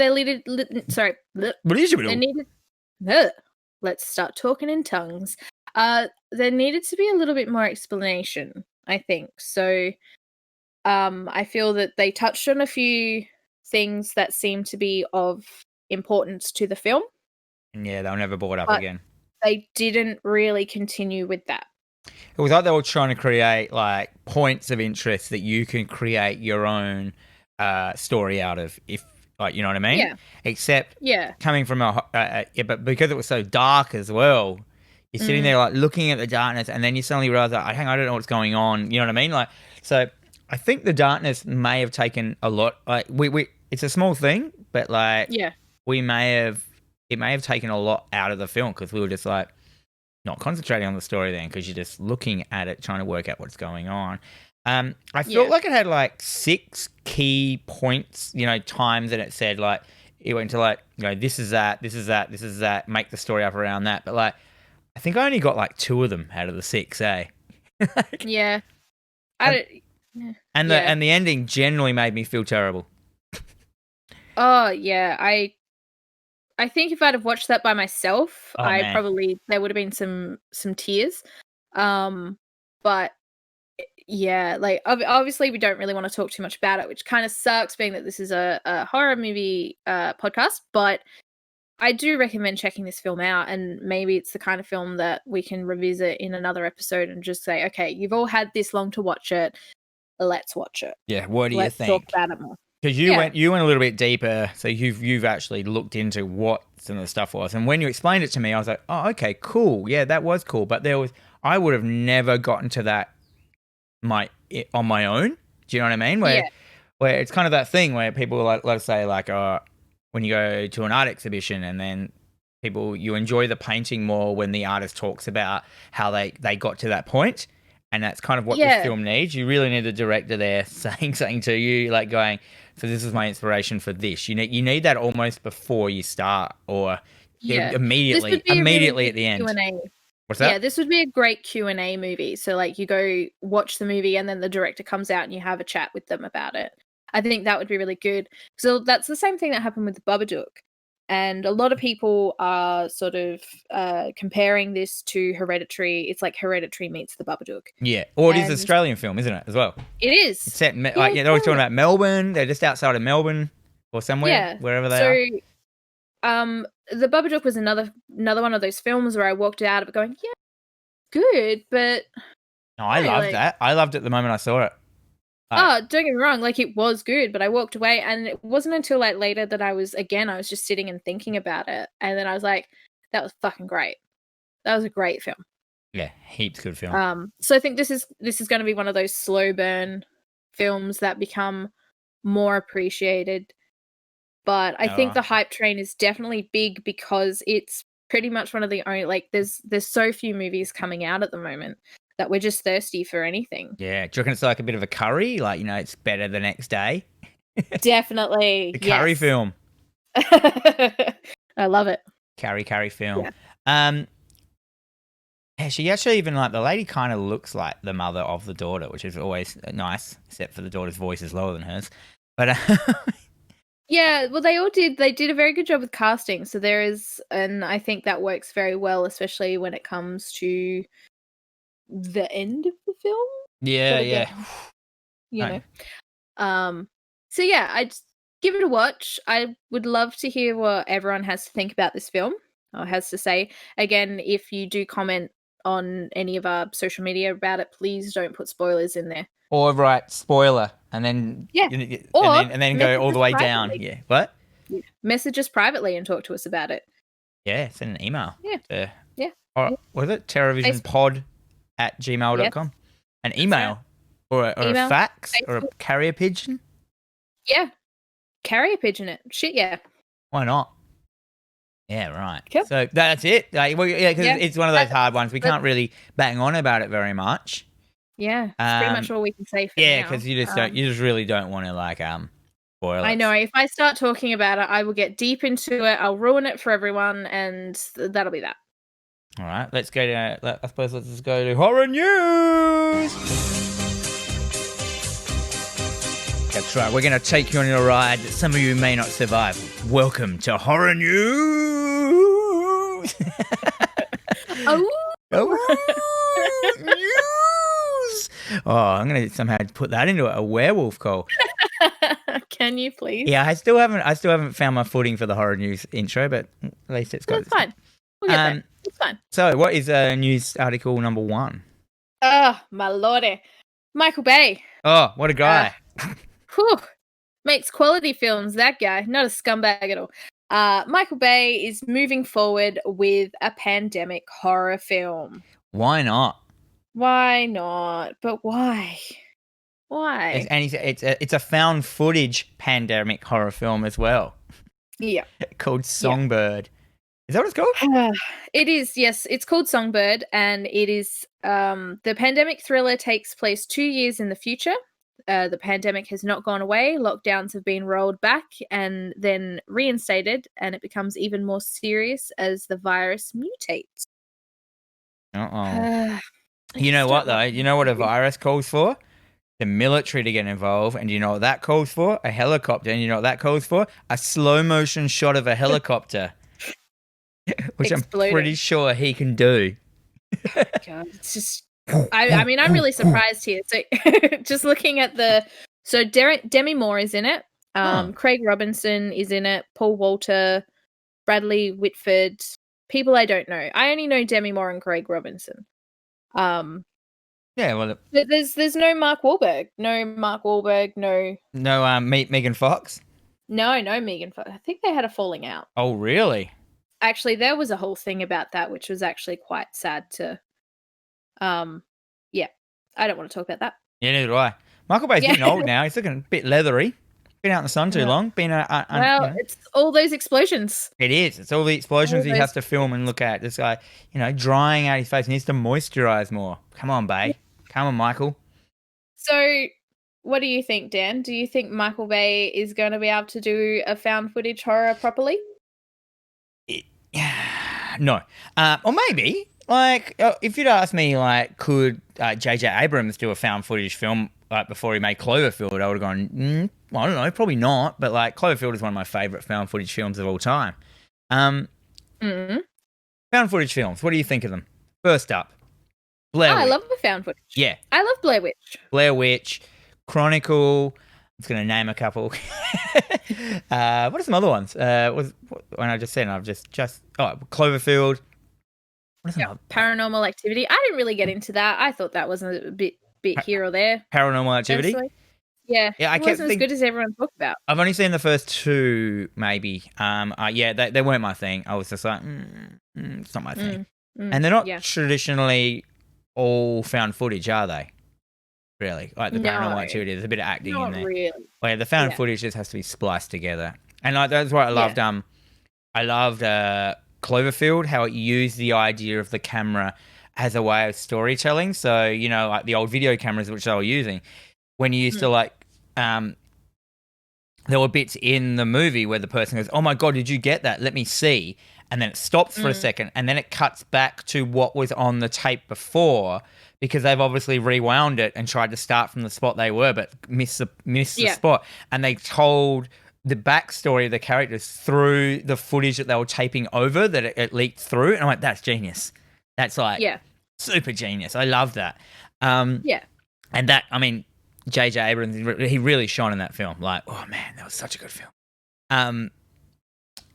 let's start talking in tongues. There needed to be a little bit more explanation, I think. So I feel that they touched on a few things that seem to be of importance to the film. Yeah, they'll never brought up again. They didn't really continue with that. It was like they were trying to create like points of interest that you can create your own story out of, if, like, you know what I mean? Yeah. Except coming from but because it was so dark as well, you're sitting there like looking at the darkness, and then you suddenly realize that I don't know what's going on. You know what I mean? Like, so I think the darkness may have taken a lot. Like, we it's a small thing, but like, it may have taken a lot out of the film, because we were just like not concentrating on the story then, because you're just looking at it, trying to work out what's going on. I felt like it had like 6 key points, times that it said, like, it went to like, this is that, this is that, this is that, make the story up around that. But like, I think I only got like 2 of them out of the 6, eh? Yeah. And the ending generally made me feel terrible. Oh yeah, I think if I'd have watched that by myself, there would have been some tears. But yeah, like obviously we don't really want to talk too much about it, which kind of sucks, being that this is a horror movie podcast. But I do recommend checking this film out, and maybe it's the kind of film that we can revisit in another episode and just say, okay, you've all had this long to watch it. Let's watch it. Yeah, what do you think? Let's talk about it more. Because you went a little bit deeper, so you've actually looked into what some of the stuff was. And when you explained it to me, I was like, oh, okay, cool. Yeah, that was cool. But I would have never gotten to that on my own. Do you know what I mean? Where it's kind of that thing where people like, let's say like, when you go to an art exhibition and then you enjoy the painting more when the artist talks about how they got to that point. And that's kind of what this film needs. You really need the director there saying something to you, like going, so this is my inspiration for this. You need that almost before you start or immediately at the end. Q&A. What's that? Yeah, this would be a great Q&A movie. So like you go watch the movie and then the director comes out and you have a chat with them about it. I think that would be really good. So that's the same thing that happened with the Babadook. And a lot of people are sort of comparing this to Hereditary. It's like Hereditary meets the Babadook. Yeah, or it is an Australian film, isn't it, as well? It is. It's set, they're always talking about Melbourne. They're just outside of Melbourne or somewhere, wherever they are. The Babadook was another one of those films where I walked out of it going, yeah, good, but... No, I loved that. I loved it the moment I saw it. Don't get me wrong, like it was good, but I walked away and it wasn't until like later that I was just sitting and thinking about it. And then I was like, that was fucking great. That was a great film. Yeah, heaps good film. So I think this is going to be one of those slow burn films that become more appreciated. But I think the hype train is definitely big because it's pretty much one of the only, like there's so few movies coming out at the moment that we're just thirsty for anything. Yeah. Do you reckon it's like a bit of a curry? Like, it's better the next day? Definitely. The curry film. I love it. Curry film. Yeah. She actually even like the lady kind of looks like the mother of the daughter, which is always nice, except for the daughter's voice is lower than hers. But yeah, well, they did a very good job with casting. So there is, and I think that works very well, especially when it comes to the end of the film. Yeah. So yeah, I'd give it a watch. I would love to hear what everyone has to think about this film or has to say. Again, if you do comment on any of our social media about it, please don't put spoilers in there. Or write spoiler and then and then go all the way down. Yeah. What? Yeah. Message us privately and talk to us about it. Yeah, send an email. Yeah. Or was it TerrorVisionPod@gmail.com? Yep. An email or a fax or a carrier pigeon? Yeah. Carrier pigeon it. Shit, yeah. Why not? Yeah, right. Cool. So that's it. Like, because it's one of those hard ones. We can't really bang on about it very much. Yeah, it's pretty much all we can say for now. Yeah, because you just really don't want to spoil it. I know. If I start talking about it, I will get deep into it. I'll ruin it for everyone, and that'll be that. All right, let's go to. I suppose let's just go to horror news. That's right. We're going to take you on a ride that some of you may not survive. Welcome to horror news. News. Oh, I'm going to somehow put that into a werewolf call. Can you please? Yeah, I still haven't found my footing for the horror news intro, but at least it's got. That's fine. We'll get there. It's fine. So, what is news article number 1? Oh, my lordy. Michael Bay. Oh, what a guy. Makes quality films, that guy. Not a scumbag at all. Michael Bay is moving forward with a pandemic horror film. Why not? Why not? But why? Why? And it's a found footage pandemic horror film as well. Yeah. Called Songbird. Yeah. Is that what it's called? It is, yes. It's called Songbird, and it is the pandemic thriller takes place 2 years in the future. The pandemic has not gone away. Lockdowns have been rolled back and then reinstated, and it becomes even more serious as the virus mutates. You know what, though? You know what a virus calls for? The military to get involved. And you know what that calls for? A helicopter. And you know what that calls for? A slow motion shot of a helicopter. Which exploding. I'm pretty sure he can do. God, it's just... I mean, I'm really surprised here. So, just looking at Demi Moore is in it. Craig Robinson is in it. Paul Walter, Bradley Whitford. People I don't know. I only know Demi Moore and Craig Robinson. Yeah, well, there's no Mark Wahlberg. No Megan Fox. No Megan Fox. I think they had a falling out. Oh, really? actually, there was a whole thing about that, which was actually quite sad to. Yeah, I don't want to talk about that. Yeah, neither do I. Michael Bay's Yeah. getting old now. He's looking a bit leathery. Been out in the sun too long. Been Well, it's all those explosions. It is. It's all the explosions he has to film and look at. This guy, drying out his face. He needs to moisturize more. Come on, Bay. Come on, Michael. So, what do you think, Dan? Do you think Michael Bay is going to be able to do a found footage horror properly? No. Or maybe, if you'd asked me, could J.J. Abrams do a found footage film before he made Cloverfield, I would have gone, I don't know, probably not. But, Cloverfield is one of my favourite found footage films of all time. Found footage films, what do you think of them? First up, Blair Witch. I love the found footage. Yeah. I love Blair Witch. Blair Witch, Chronicle. I'm just going to name a couple. What are some other ones? When I just said, I've just Cloverfield. What is another? Paranormal Activity. I didn't really get into that. I thought that was a bit here or there. Paranormal Activity? Yeah. Yeah, it wasn't as good as everyone talked about. I've only seen the first two, maybe. They weren't my thing. I was just like, it's not my thing. And they're not traditionally all found footage, are they? Really? Like the Paranormal Activity, there's a bit of acting in there. Really. Well, the found footage just has to be spliced together. And that's what I loved. I loved Cloverfield, how it used the idea of the camera as a way of storytelling. So, like the old video cameras which they were using, when you used to there were bits in the movie where the person goes, "Oh my God, did you get that? Let me see." And then it stops for a second and then it cuts back to what was on the tape before, because they've obviously rewound it and tried to start from the spot they were, but missed the spot. And they told the backstory of the characters through the footage that they were taping over, that it leaked through. And I'm like, that's genius. That's super genius. I love that. And that, J.J. Abrams, he really shone in that film. Like, oh man, that was such a good film.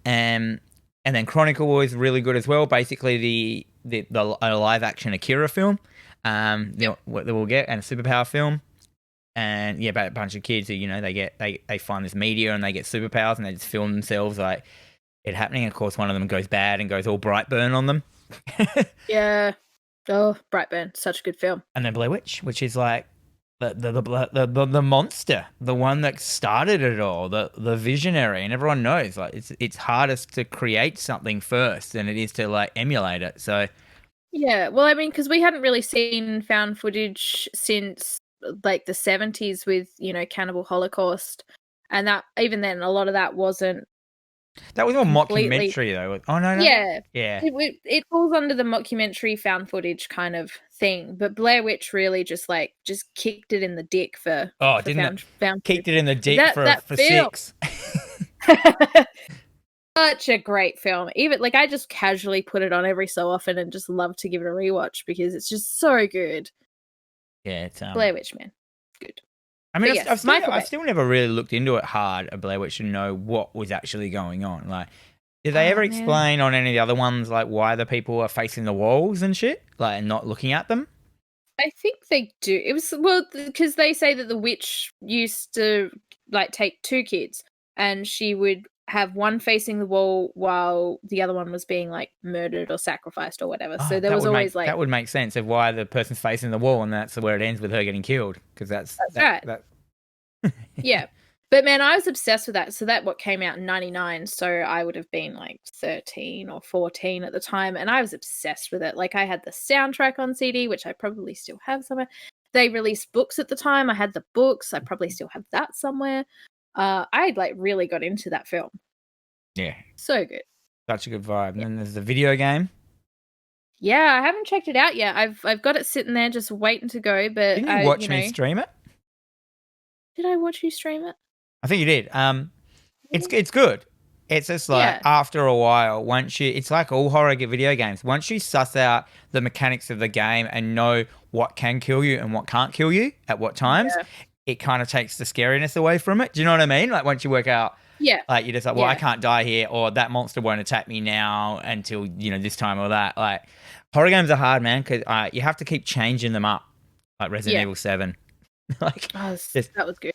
And then Chronicle was really good as well. Basically, the live action Akira film. That we'll get, and a superpower film. And about a bunch of kids who, they find this media and they get superpowers and they just film themselves like it happening. Of course, one of them goes bad and goes all Brightburn on them. Yeah. Oh, Brightburn, such a good film. And then Blair Witch, which is like the monster, the one that started it all, the visionary, and everyone knows it's hardest to create something first than it is to emulate it. So yeah, well, because we hadn't really seen found footage since the 70s with Cannibal Holocaust, and that even then a lot of that wasn't. That was more mockumentary though. Oh no. Yeah. It falls under the mockumentary found footage kind of thing, but Blair Witch really just kicked it in the dick for. Oh, for didn't found it? Kicked it in the dick for film. 6. Such a great film. Even I just casually put it on every so often and just love to give it a rewatch because it's just so good. Yeah, it's Blair Witch, man, good. I've still never really looked into it hard at Blair Witch to know what was actually going on. Did they ever explain on any of the other ones why the people are facing the walls and shit, and not looking at them? I think they do. It was because they say that the witch used to take 2 kids, and she would have one facing the wall while the other one was being murdered or sacrificed or whatever. So there was always that would make sense of why the person's facing the wall, and that's where it ends with her getting killed, because that's right. Yeah, but man, I was obsessed with that. So that came out in 99, so I would have been 13 or 14 at the time, and I was obsessed with it. I had the soundtrack on CD, which I probably still have somewhere. They released books at the time. I had the books. I probably still have that somewhere. I really got into that film. Yeah. So good. Such a good vibe. And then there's the video game. Yeah, I haven't checked it out yet. I've got it sitting there just waiting to go, but Didn't you watch me stream it? Did I watch you stream it? I think you did. It's good. It's just after a while, it's like all horror video games. Once you suss out the mechanics of the game and know what can kill you and what can't kill you at what times, it kind of takes the scariness away from it. Do you know what I mean? Once you work out, you're just I can't die here, or that monster won't attack me now until, this time or that. Horror games are hard, man, because you have to keep changing them up, like Resident Evil 7. That was good.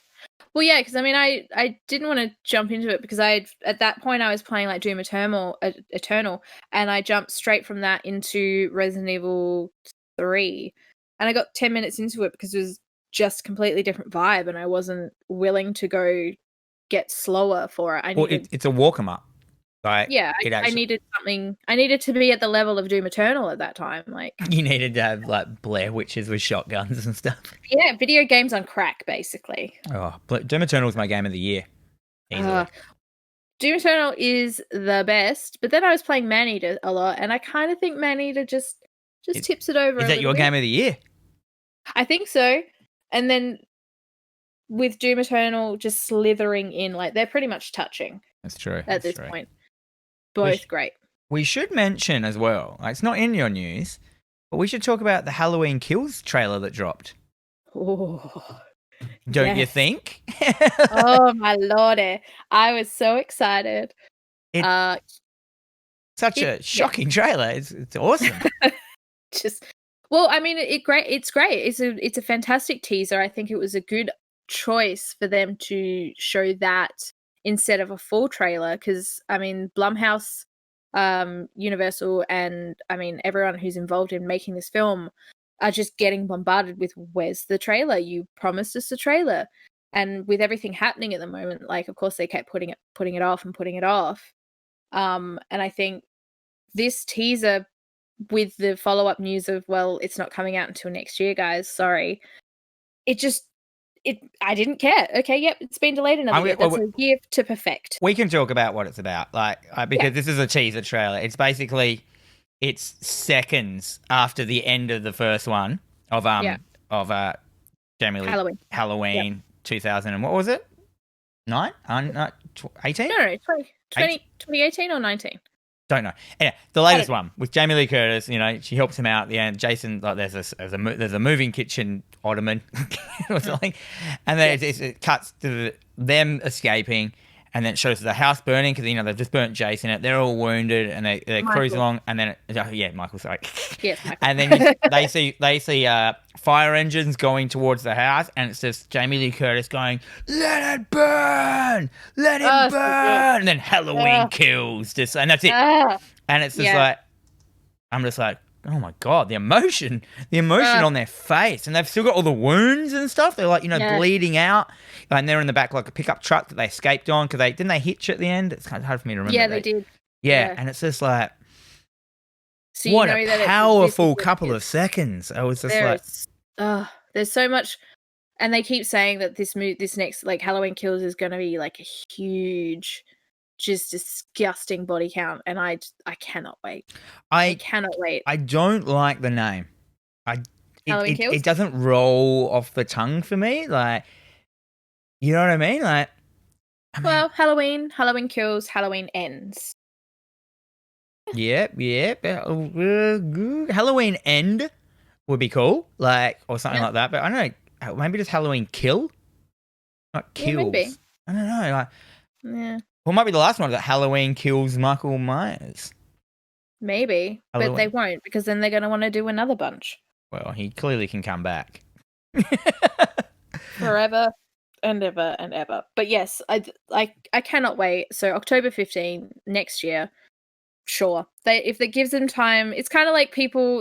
Well, yeah, because I mean, I didn't want to jump into it because at that point I was playing like Doom Eternal, and I jumped straight from that into Resident Evil 3, and I got 10 minutes into it because it was just a completely different vibe, and I wasn't willing to go get slower for it. It's a walk 'em up. Like, yeah, I needed something. I needed to be at the level of Doom Eternal at that time. Like, you needed to have like Blair Witches with shotguns and stuff. yeah, video games on crack, basically. Oh, Doom Eternal is my game of the year. Easily. Doom Eternal is the best, but then I was playing Maneater a lot, and I kind of think Maneater just tips it over. Is that your game of the year? I think so. And then with Doom Eternal just slithering in, like they're pretty much touching. That's true. At this point. Both great. We should mention as well, like, it's not in your news, but we should talk about the Halloween Kills trailer that dropped. Oh, Don't you think? Oh my lordy. I was so excited. Such a shocking trailer. It's awesome. Well, I mean, it's great. It's a fantastic teaser. I think it was a good choice for them to show that instead of a full trailer, because I mean, Blumhouse, Universal, and I mean everyone who's involved in making this film are just getting bombarded with, where's the trailer? You promised us a trailer. And with everything happening at the moment, like, of course they kept putting it off. And I think this teaser with the follow-up news of, well, it's not coming out until next year, guys, sorry. I didn't care. Okay, yep, it's been delayed another year. That's a year to perfect. We can talk about what it's about, because this is a teaser trailer. It's basically, it's seconds after the end of the first one of Jamie Lee Halloween 2000 and what was it? 18? No, 2018 or 19. Don't know. Yeah, the latest one with Jamie Lee Curtis. You know, she helps him out at the end. Jason, like, there's a moving kitchen ottoman or something, and then it cuts to them escaping, and then it shows the house burning because they've just burnt Jason. They're all wounded, and they cruise along, and then Michael, sorry. Yes, Michael. And then they see fire engines going towards the house, and it's just Jamie Lee Curtis going, "Let it burn, let it burn," and then Halloween Kills, and that's it. And it's just like, I'm just like, oh my god, the emotion on their face, and they've still got all the wounds and stuff. They're like, bleeding out, and they're in the back like a pickup truck that they escaped on because didn't they hitch at the end? It's kind of hard for me to remember. Yeah, they did. Yeah, and it's just like, so what a powerful couple of seconds. I was just there's so much, and they keep saying that this next like Halloween Kills is going to be like a huge, just disgusting body count, and I cannot wait. I cannot wait. I don't like the name. Halloween Kills? It doesn't roll off the tongue for me. Like, you know what I mean? Like, Halloween Kills, Halloween Ends. Yep. Halloween End would be cool, like, or something like that. But I don't know. Maybe just Halloween Kill, not Kills. Yeah, maybe. I don't know. Like, yeah. Well, might be the last one that Halloween Kills Michael Myers. Maybe, but they won't, because then they're going to want to do another bunch. Well, he clearly can come back. Forever and ever and ever. But yes, I cannot wait. So October 15 next year. Sure. If it gives them time, it's kind of like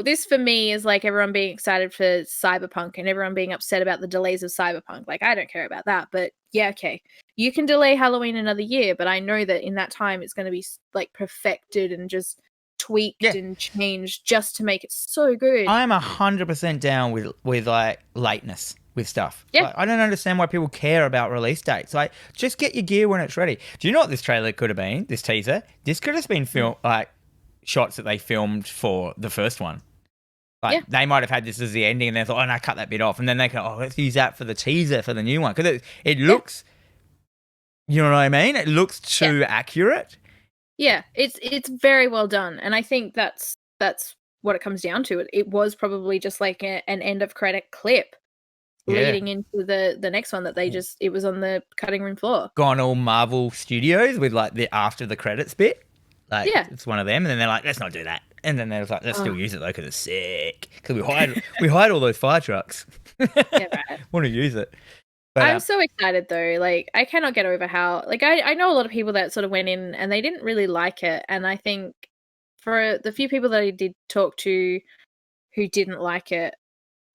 this for me is like everyone being excited for Cyberpunk and everyone being upset about the delays of Cyberpunk. Like, I don't care about that, but yeah, okay. You can delay Halloween another year, but I know that in that time it's going to be like perfected and just tweaked and changed just to make it so good. I'm 100% down with like lateness with stuff. Yeah. Like, I don't understand why people care about release dates. Like, just get your gear when it's ready. Do you know what this trailer could have been? This teaser? This could have been shots that they filmed for the first one. Like, they might have had this as the ending and they thought, oh, no, cut that bit off. And then they go, let's use that for the teaser for the new one. Because it looks, you know what I mean? It looks too accurate. Yeah, it's very well done. And I think that's what it comes down to. It was probably just like an end of credit clip leading into the next one that it was on the cutting room floor. Gone all Marvel Studios with like the after the credits bit. Like, it's one of them. And then they're like, let's not do that. And then they're like, let's still use it though because it's sick. Because we hired all those fire trucks. Yeah, right. Want to use it. But I'm so excited though. Like, I cannot get over how I know a lot of people that sort of went in and they didn't really like it. And I think for the few people that I did talk to who didn't like it,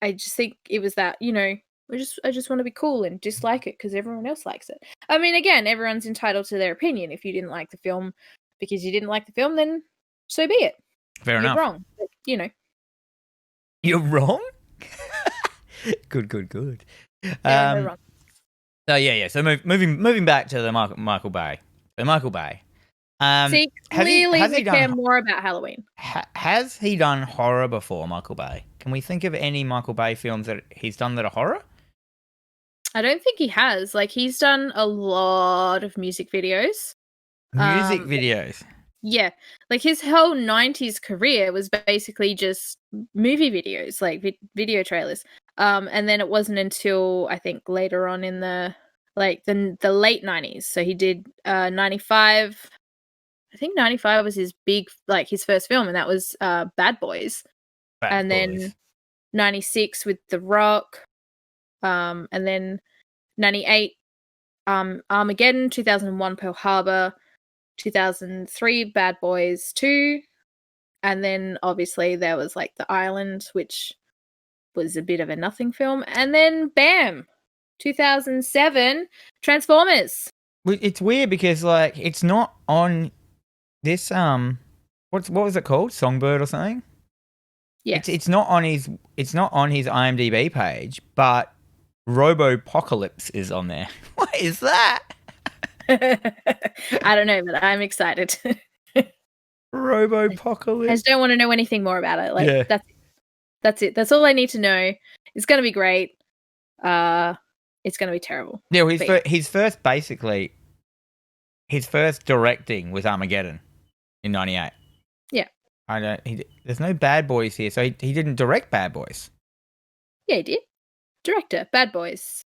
I just think it was that, I just want to be cool and dislike it because everyone else likes it. I mean, again, everyone's entitled to their opinion. If you didn't like the film because you didn't like the film, then so be it. fair You're enough. wrong. But, You're wrong. Good. there are no wrong. So yeah. So moving back to the Michael Bay. So Michael Bay. See, clearly we care more about Halloween. Has he done horror before, Michael Bay? Can we think of any Michael Bay films that he's done that are horror? I don't think he has. Like, he's done a lot of music videos. Music videos? Yeah. Like, his whole 90s career was basically just movie videos, like video trailers. And then it wasn't until, I think, later on in the late 90s. So he did 95. I think 95 was his his first film, and that was Bad Boys. Then 96 with The Rock. And then 98, Armageddon, 2001, Pearl Harbor, 2003, Bad Boys 2. And then obviously there was like The Island, which was a bit of a nothing film. And then bam, 2007, Transformers. It's weird because like it's not on this what was it called? Songbird or something? Yes. It's not on his IMDb page, but Robopocalypse is on there. What is that? I don't know, but I'm excited. Robopocalypse. I just don't want to know anything more about it. Like, Yeah. that's it. That's all I need to know. It's going to be great. It's going to be terrible. Yeah, well, his first directing was Armageddon in 98. Yeah. There's no Bad Boys here, so he didn't direct Bad Boys. Yeah, he did. Director, Bad Boys.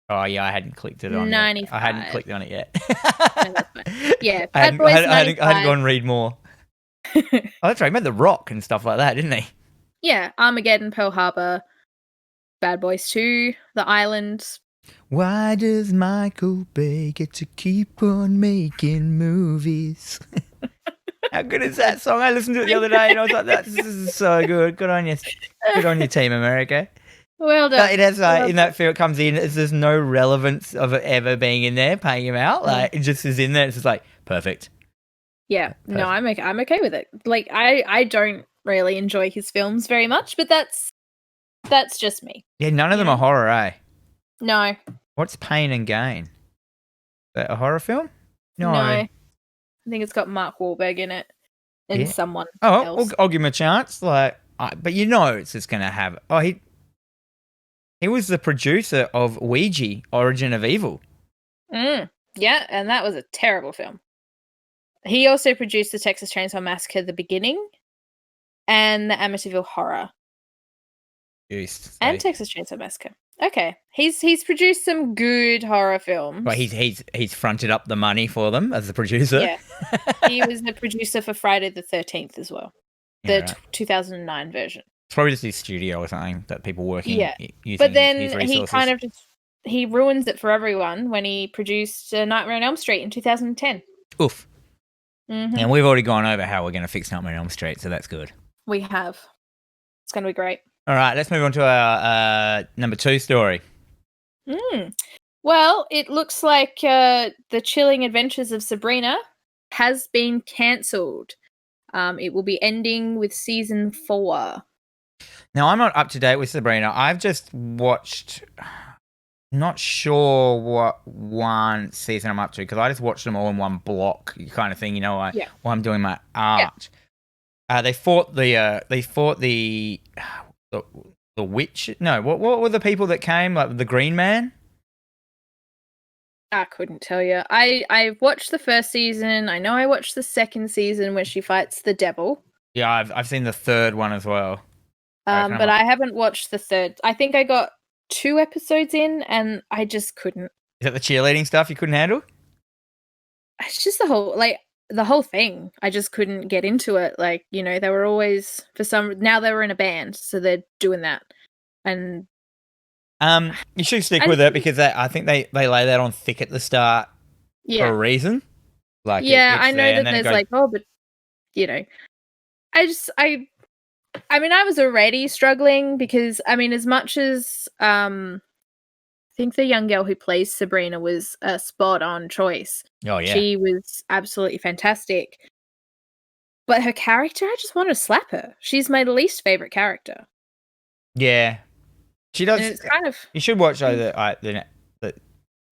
Oh yeah, I hadn't clicked it on 95. yet. I hadn't clicked on it yet. No, that's fine. Yeah, Bad Boys. I hadn't gone and read more. Oh, that's right. He made The Rock and stuff like that, didn't he? Yeah, Armageddon, Pearl Harbor, Bad Boys 2, The Island. Why does Michael Bay get to keep on making movies? How good is that song? I listened to it the other day and I was like, this is so good. Good on you. Good on you, Team America. Well done. It has in that film, it comes in. There's no relevance of it ever being in there, paying him out. Like it just is in there. It's just like perfect. Yeah, no, I'm okay with it. Like I don't really enjoy his films very much, but that's just me. Yeah, none of them are horror, eh? No. What's Pain and Gain? Is that a horror film? No. I think it's got Mark Wahlberg in it and someone else. I'll give him a chance. But it's just gonna have. Oh, he was the producer of Ouija, Origin of Evil. Yeah, and that was a terrible film. He also produced the Texas Chainsaw Massacre: The Beginning and the Amityville Horror. And Texas Chainsaw Massacre. Okay, he's produced some good horror films. But he's fronted up the money for them as the producer. Yeah, he was the producer for Friday the 13th as well, the 2009 version. It's probably just his studio or something that people working. Yeah, using but then his resources. he kind of he ruins it for everyone when he produced Nightmare on Elm Street in 2010. Oof. Mm-hmm. And we've already gone over how we're going to fix Nightmare on Elm Street, so that's good. We have. It's going to be great. All right, let's move on to our number 2 story. Well, it looks like the Chilling Adventures of Sabrina has been cancelled. It will be ending with season 4. Now, I'm not up to date with Sabrina. I've just watched, not sure what one season I'm up to because I just watched them all in one block kind of thing, while I'm doing my art. Yeah. They fought the witch. No, what were the people that came? Like the Green Man? I couldn't tell you. I watched the first season. I know I watched the second season where she fights the devil. Yeah, I've seen the third one as well. But I haven't watched the third. I think I got 2 episodes in and I just couldn't. Is that the cheerleading stuff you couldn't handle? It's just the whole thing. I just couldn't get into it. Like, they were always now they were in a band, so they're doing that. And You should stick I with it think- because I think they lay that on thick at the start for a reason. Like yeah, it's I know there, that and then it there's goes, but I mean, I was already struggling because as much as I think the young girl who plays Sabrina was a spot on choice. oh yeah, She was absolutely fantastic. But her character, I just want to slap her. She's my least favorite character. yeah. She does. And it's kind of You should watch the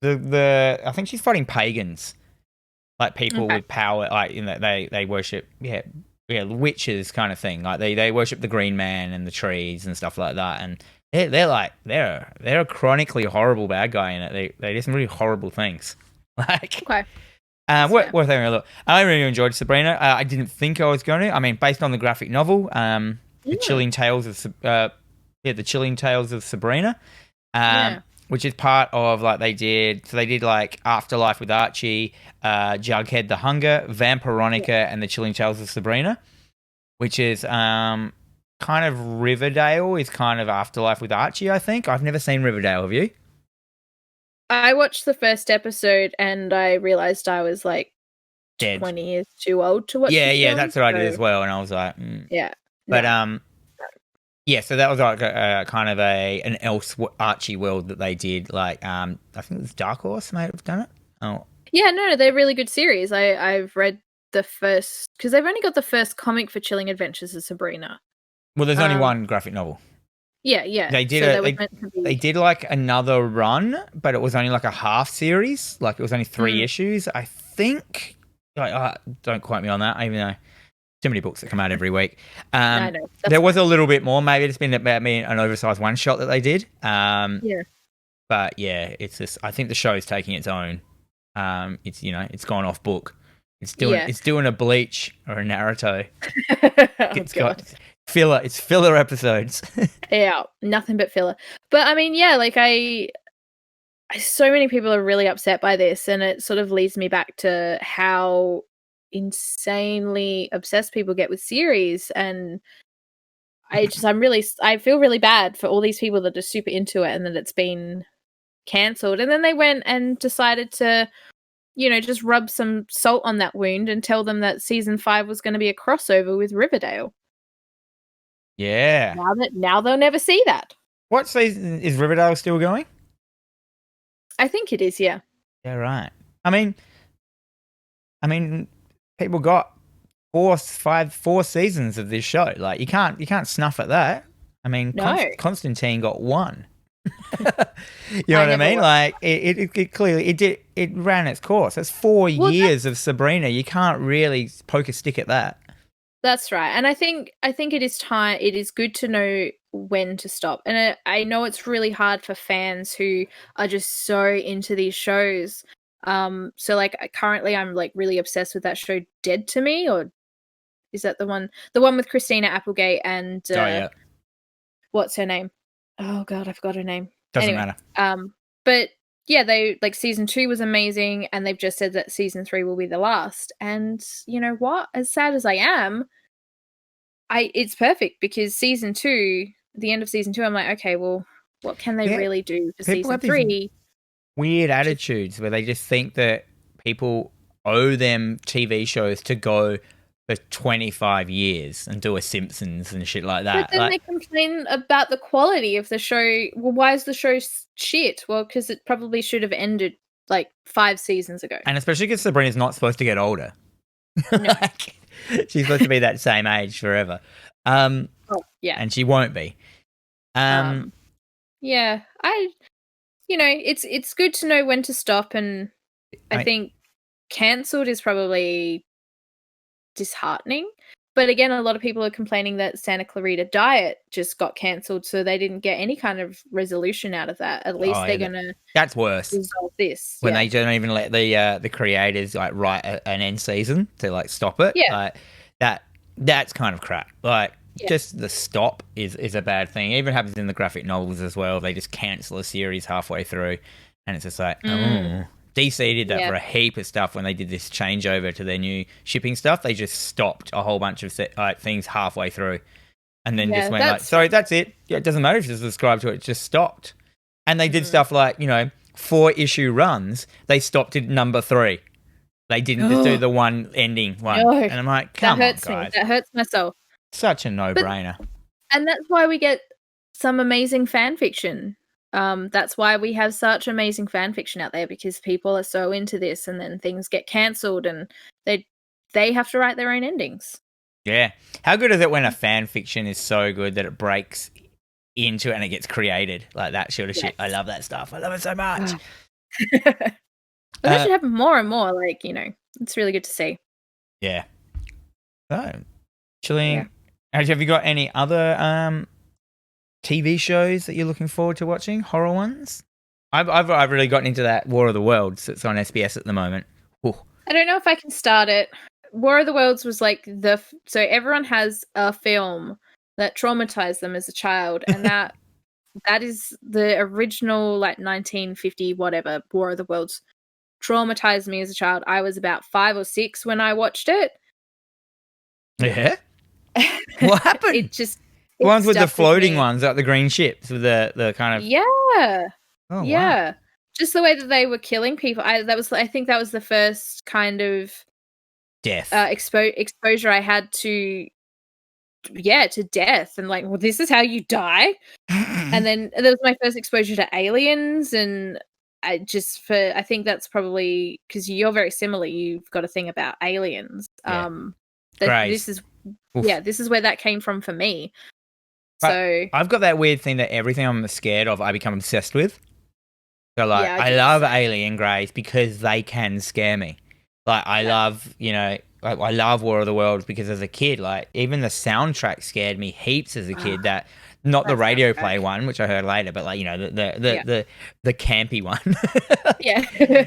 I think she's fighting pagans, like people Okay. with power, like they worship witches kind of thing. Like they worship the green man and the trees and stuff like that. And they're a chronically horrible bad guy in it. They do some really horrible things. Like okay. what thing I look. I really enjoyed Sabrina. I didn't think I was going to. I mean, based on the graphic novel, the Chilling Tales of the Chilling Tales of Sabrina. Which is part of they did like Afterlife with Archie, Jughead the Hunger, Vampironica, and the Chilling Tales of Sabrina, which is kind of Riverdale is kind of Afterlife with Archie. I think I've never seen Riverdale. Have you? I watched the first episode and I realized I was Dead. 20 years too old to watch. Yeah, that's what I did as well, and I was like, yeah, but yeah, so that was like kind of an else Archie world that they did. Like, I think it was Dark Horse might have done it. Oh, yeah, no, they're really good series. I've read the first because they've only got the first comic for Chilling Adventures of Sabrina. Well, there's only one graphic novel. Yeah. They did they did like another run, but it was only like a half series. Like it was only 3 issues, I think. Like, don't quote me on that, even though too many books that come out every week. I know. There was a little bit more. Maybe it's been about me an oversized one shot that they did. Yeah. But yeah, it's just. I think the show is taking its own. It's it's gone off book. It's doing a Bleach or a Naruto. It's got filler. It's filler episodes. Yeah, nothing but filler. But I mean, yeah, so many people are really upset by this, and it sort of leads me back to how insanely obsessed people get with series, and I feel really bad for all these people that are super into it and that it's been cancelled. And then they went and decided to, just rub some salt on that wound and tell them that season 5 was going to be a crossover with Riverdale. Yeah. Now they'll never see that. What season is Riverdale still going? I think it is, yeah. Yeah, right. I mean, people got four seasons of this show. Like you can't snuff at that. I mean, No. Constantine got 1. You know what I mean? Like it clearly it ran its course. That's 4 years of Sabrina. You can't really poke a stick at that. That's right. And I think it is time. It is good to know when to stop. And I know it's really hard for fans who are just so into these shows. So currently I'm really obsessed with that show Dead to Me, or is that the one with Christina Applegate and what's her name? Oh god, I forgot her name. Doesn't matter. But yeah, they season 2 was amazing, and they've just said that season 3 will be the last. And you know what? As sad as I am, it's perfect because season 2, the end of season 2, I'm like, okay, well, what can they really do for season 3? Weird attitudes where they just think that people owe them TV shows to go for 25 years and do a Simpsons and shit like that. But then they complain about the quality of the show. Well, why is the show shit? Well, because it probably should have ended 5 seasons ago. And especially because Sabrina's not supposed to get older. No. She's supposed to be that same age forever. Yeah. And she won't be. Yeah. It's good to know when to stop, and I think cancelled is probably disheartening. But again, a lot of people are complaining that Santa Clarita Diet just got cancelled, so they didn't get any kind of resolution out of that. At least they're gonna. That's worse. Resolve this when they don't even let the creators write an end season to stop it. Yeah, that's kind of crap. Just the stop is a bad thing. It even happens in the graphic novels as well. They just cancel a series halfway through, and it's just oh. DC did that for a heap of stuff when they did this changeover to their new shipping stuff. They just stopped a whole bunch of things halfway through, and then just went sorry, that's it. Yeah, it doesn't matter if you subscribe to it. It just stopped. And they did stuff like, 4-issue runs. They stopped at number 3. They didn't just do the one ending one. No. And I'm like, come on, guys. Me. That hurts my soul. Such a no-brainer. And that's why we get some amazing fan fiction. That's why we have such amazing fan fiction out there, because people are so into this, and then things get cancelled and they have to write their own endings. Yeah. How good is it when a fan fiction is so good that it breaks into it and it gets created? Like that sort of shit. I love that stuff. I love it so much. But that should happen more and more. Like, it's really good to see. Yeah. So, Chilling. Yeah. Have you got any other TV shows that you're looking forward to watching? Horror ones? I've really gotten into that War of the Worlds that's on SBS at the moment. Ooh. I don't know if I can start it. War of the Worlds was like so everyone has a film that traumatized them as a child, and that is the original, like, 1950 whatever War of the Worlds traumatized me as a child. I was about 5 or 6 when I watched it. Yeah. What happened? The ones with the floating ones, like the green ships with the kind of Oh, yeah. Wow. Just the way that they were killing people. I think that was the first kind of death exposure I had to death, and like, well, this is how you die. And then that was my first exposure to aliens, and I think that's probably because you're very similar. You've got a thing about aliens. This is where that came from for me. But so I've got that weird thing that everything I'm scared of, I become obsessed with. So like, I love alien greys because they can scare me. Like I love, I love War of the Worlds because as a kid, like even the soundtrack scared me heaps as a kid. That not the radio play one, which I heard later, but like the campy one. Yeah.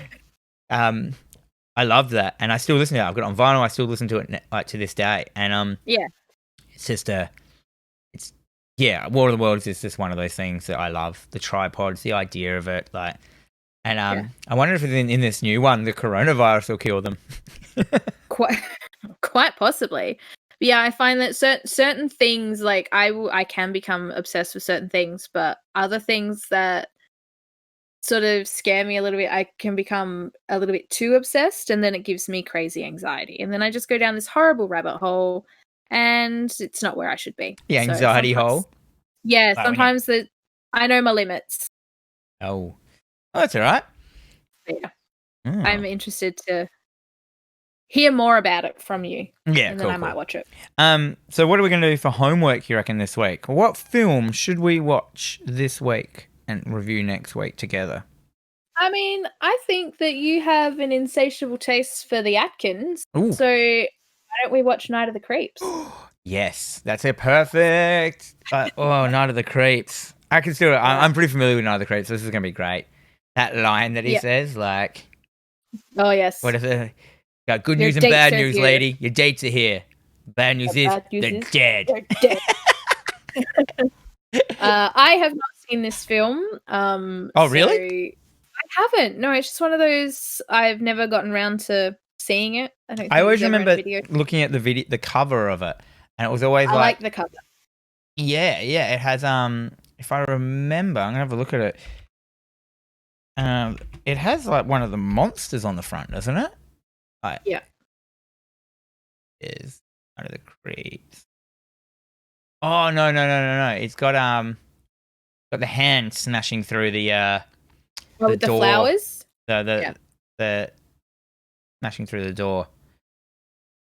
I love that, and I still listen to it. I've got it on vinyl. I still listen to it like to this day, and it's just War of the Worlds is just one of those things that I love. The tripods, the idea of it, like. And I wonder if in this new one, the coronavirus will kill them. Quite possibly. But yeah, I find that certain things, like I can become obsessed with certain things, but other things that sort of scare me a little bit, I can become a little bit too obsessed, and then it gives me crazy anxiety. And then I just go down this horrible rabbit hole, and it's not where I should be. The anxiety hole? Yeah, sometimes I know my limits. Oh, that's all right. Yeah. I'm interested to hear more about it from you. Yeah, and then I might watch it. So what are we going to do for homework, you reckon, this week? What film should we watch this week and review next week together? I mean, I think that you have an insatiable taste for the Atkins. Ooh. So why don't we watch Night of the Creeps? Yes, that's it. Perfect. Night of the Creeps. I can still. I'm pretty familiar with Night of the Creeps. So this is going to be great. That line that he says, like, oh yes, what is it? Got good news and bad news, lady. Your dates are here. Bad news is they're dead. They're dead. I have not seen this film. Oh really? I haven't. No, it's just one of those. I've never gotten around to seeing it. I always remember looking at the cover of it, and it was always I like the cover. Yeah. It has if I remember, I'm gonna have a look at it. It has like one of the monsters on the front, doesn't it? Yeah. Is Night of the Creeps. Oh no! It's got the hand smashing through the with the flowers. The smashing through the door.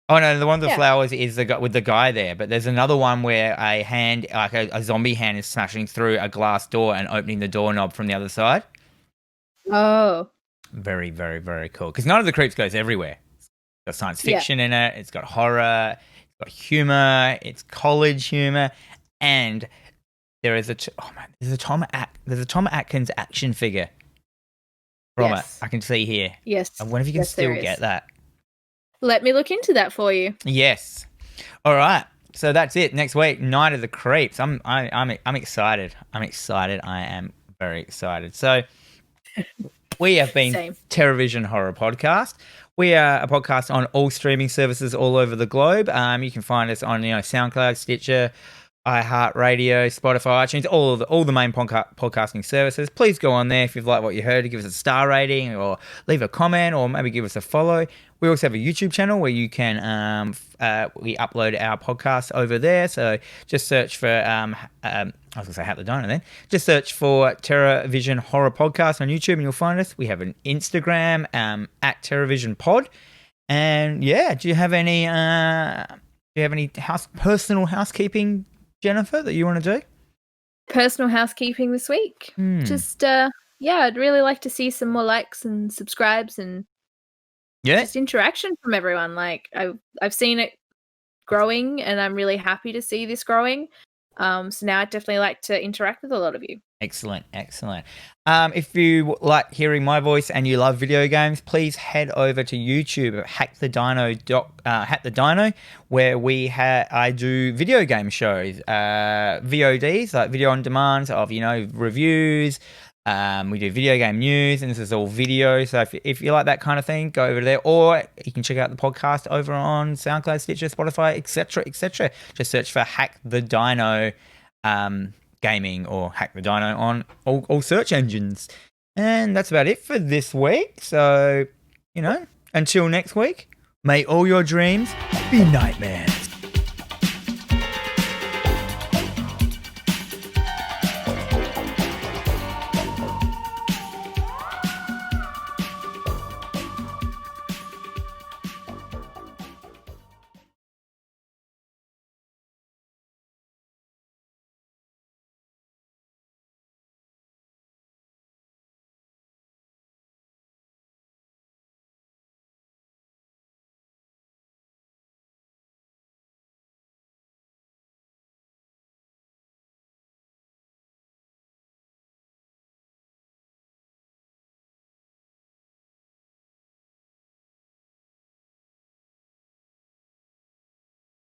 Oh no, the one with the flowers is the guy with the guy there, but there's another one where a hand, like a zombie hand, is smashing through a glass door and opening the doorknob from the other side. Oh. Very, very, very cool. Because Night of the Creeps goes everywhere. It's got science fiction in it. It's got horror. It's got humor. It's college humor, and there is there's a Tom Atkins action figure from it. I can see here. Yes. I wonder if you can still get that. Let me look into that for you. Yes. All right. So that's it. Next week, Night of the Creeps. I'm excited. I'm excited. I am very excited. So we have been TerrorVision Horror Podcast. We are a podcast on all streaming services all over the globe. You can find us on SoundCloud, Stitcher, iHeartRadio, Spotify, iTunes, all the main podcasting services. Please go on there if you've liked what you heard, give us a star rating or leave a comment or maybe give us a follow. We also have a YouTube channel where you can we upload our podcast over there. So just search for I was gonna say Hat the Dino then. Just search for TerrorVision Horror Podcast on YouTube and you'll find us. We have an Instagram at TerrorVision Pod. And yeah, do you have any personal housekeeping, Jennifer, that you want to do? Personal housekeeping this week. Just I'd really like to see some more likes and subscribes and just interaction from everyone. Like I've seen it growing and I'm really happy to see this growing. So now I'd definitely like to interact with a lot of you. Excellent. If you like hearing my voice and you love video games, please head over to YouTube at Hack the Dino, where I do video game shows, VODs, like video on demand of, reviews. We do video game news, and this is all video. So if you like that kind of thing, go over there, or you can check out the podcast over on SoundCloud, Stitcher, Spotify, etc. Just search for Hack the Dino Gaming or Hack the Dino on all search engines. And that's about it for this week. So, until next week, may all your dreams be nightmares.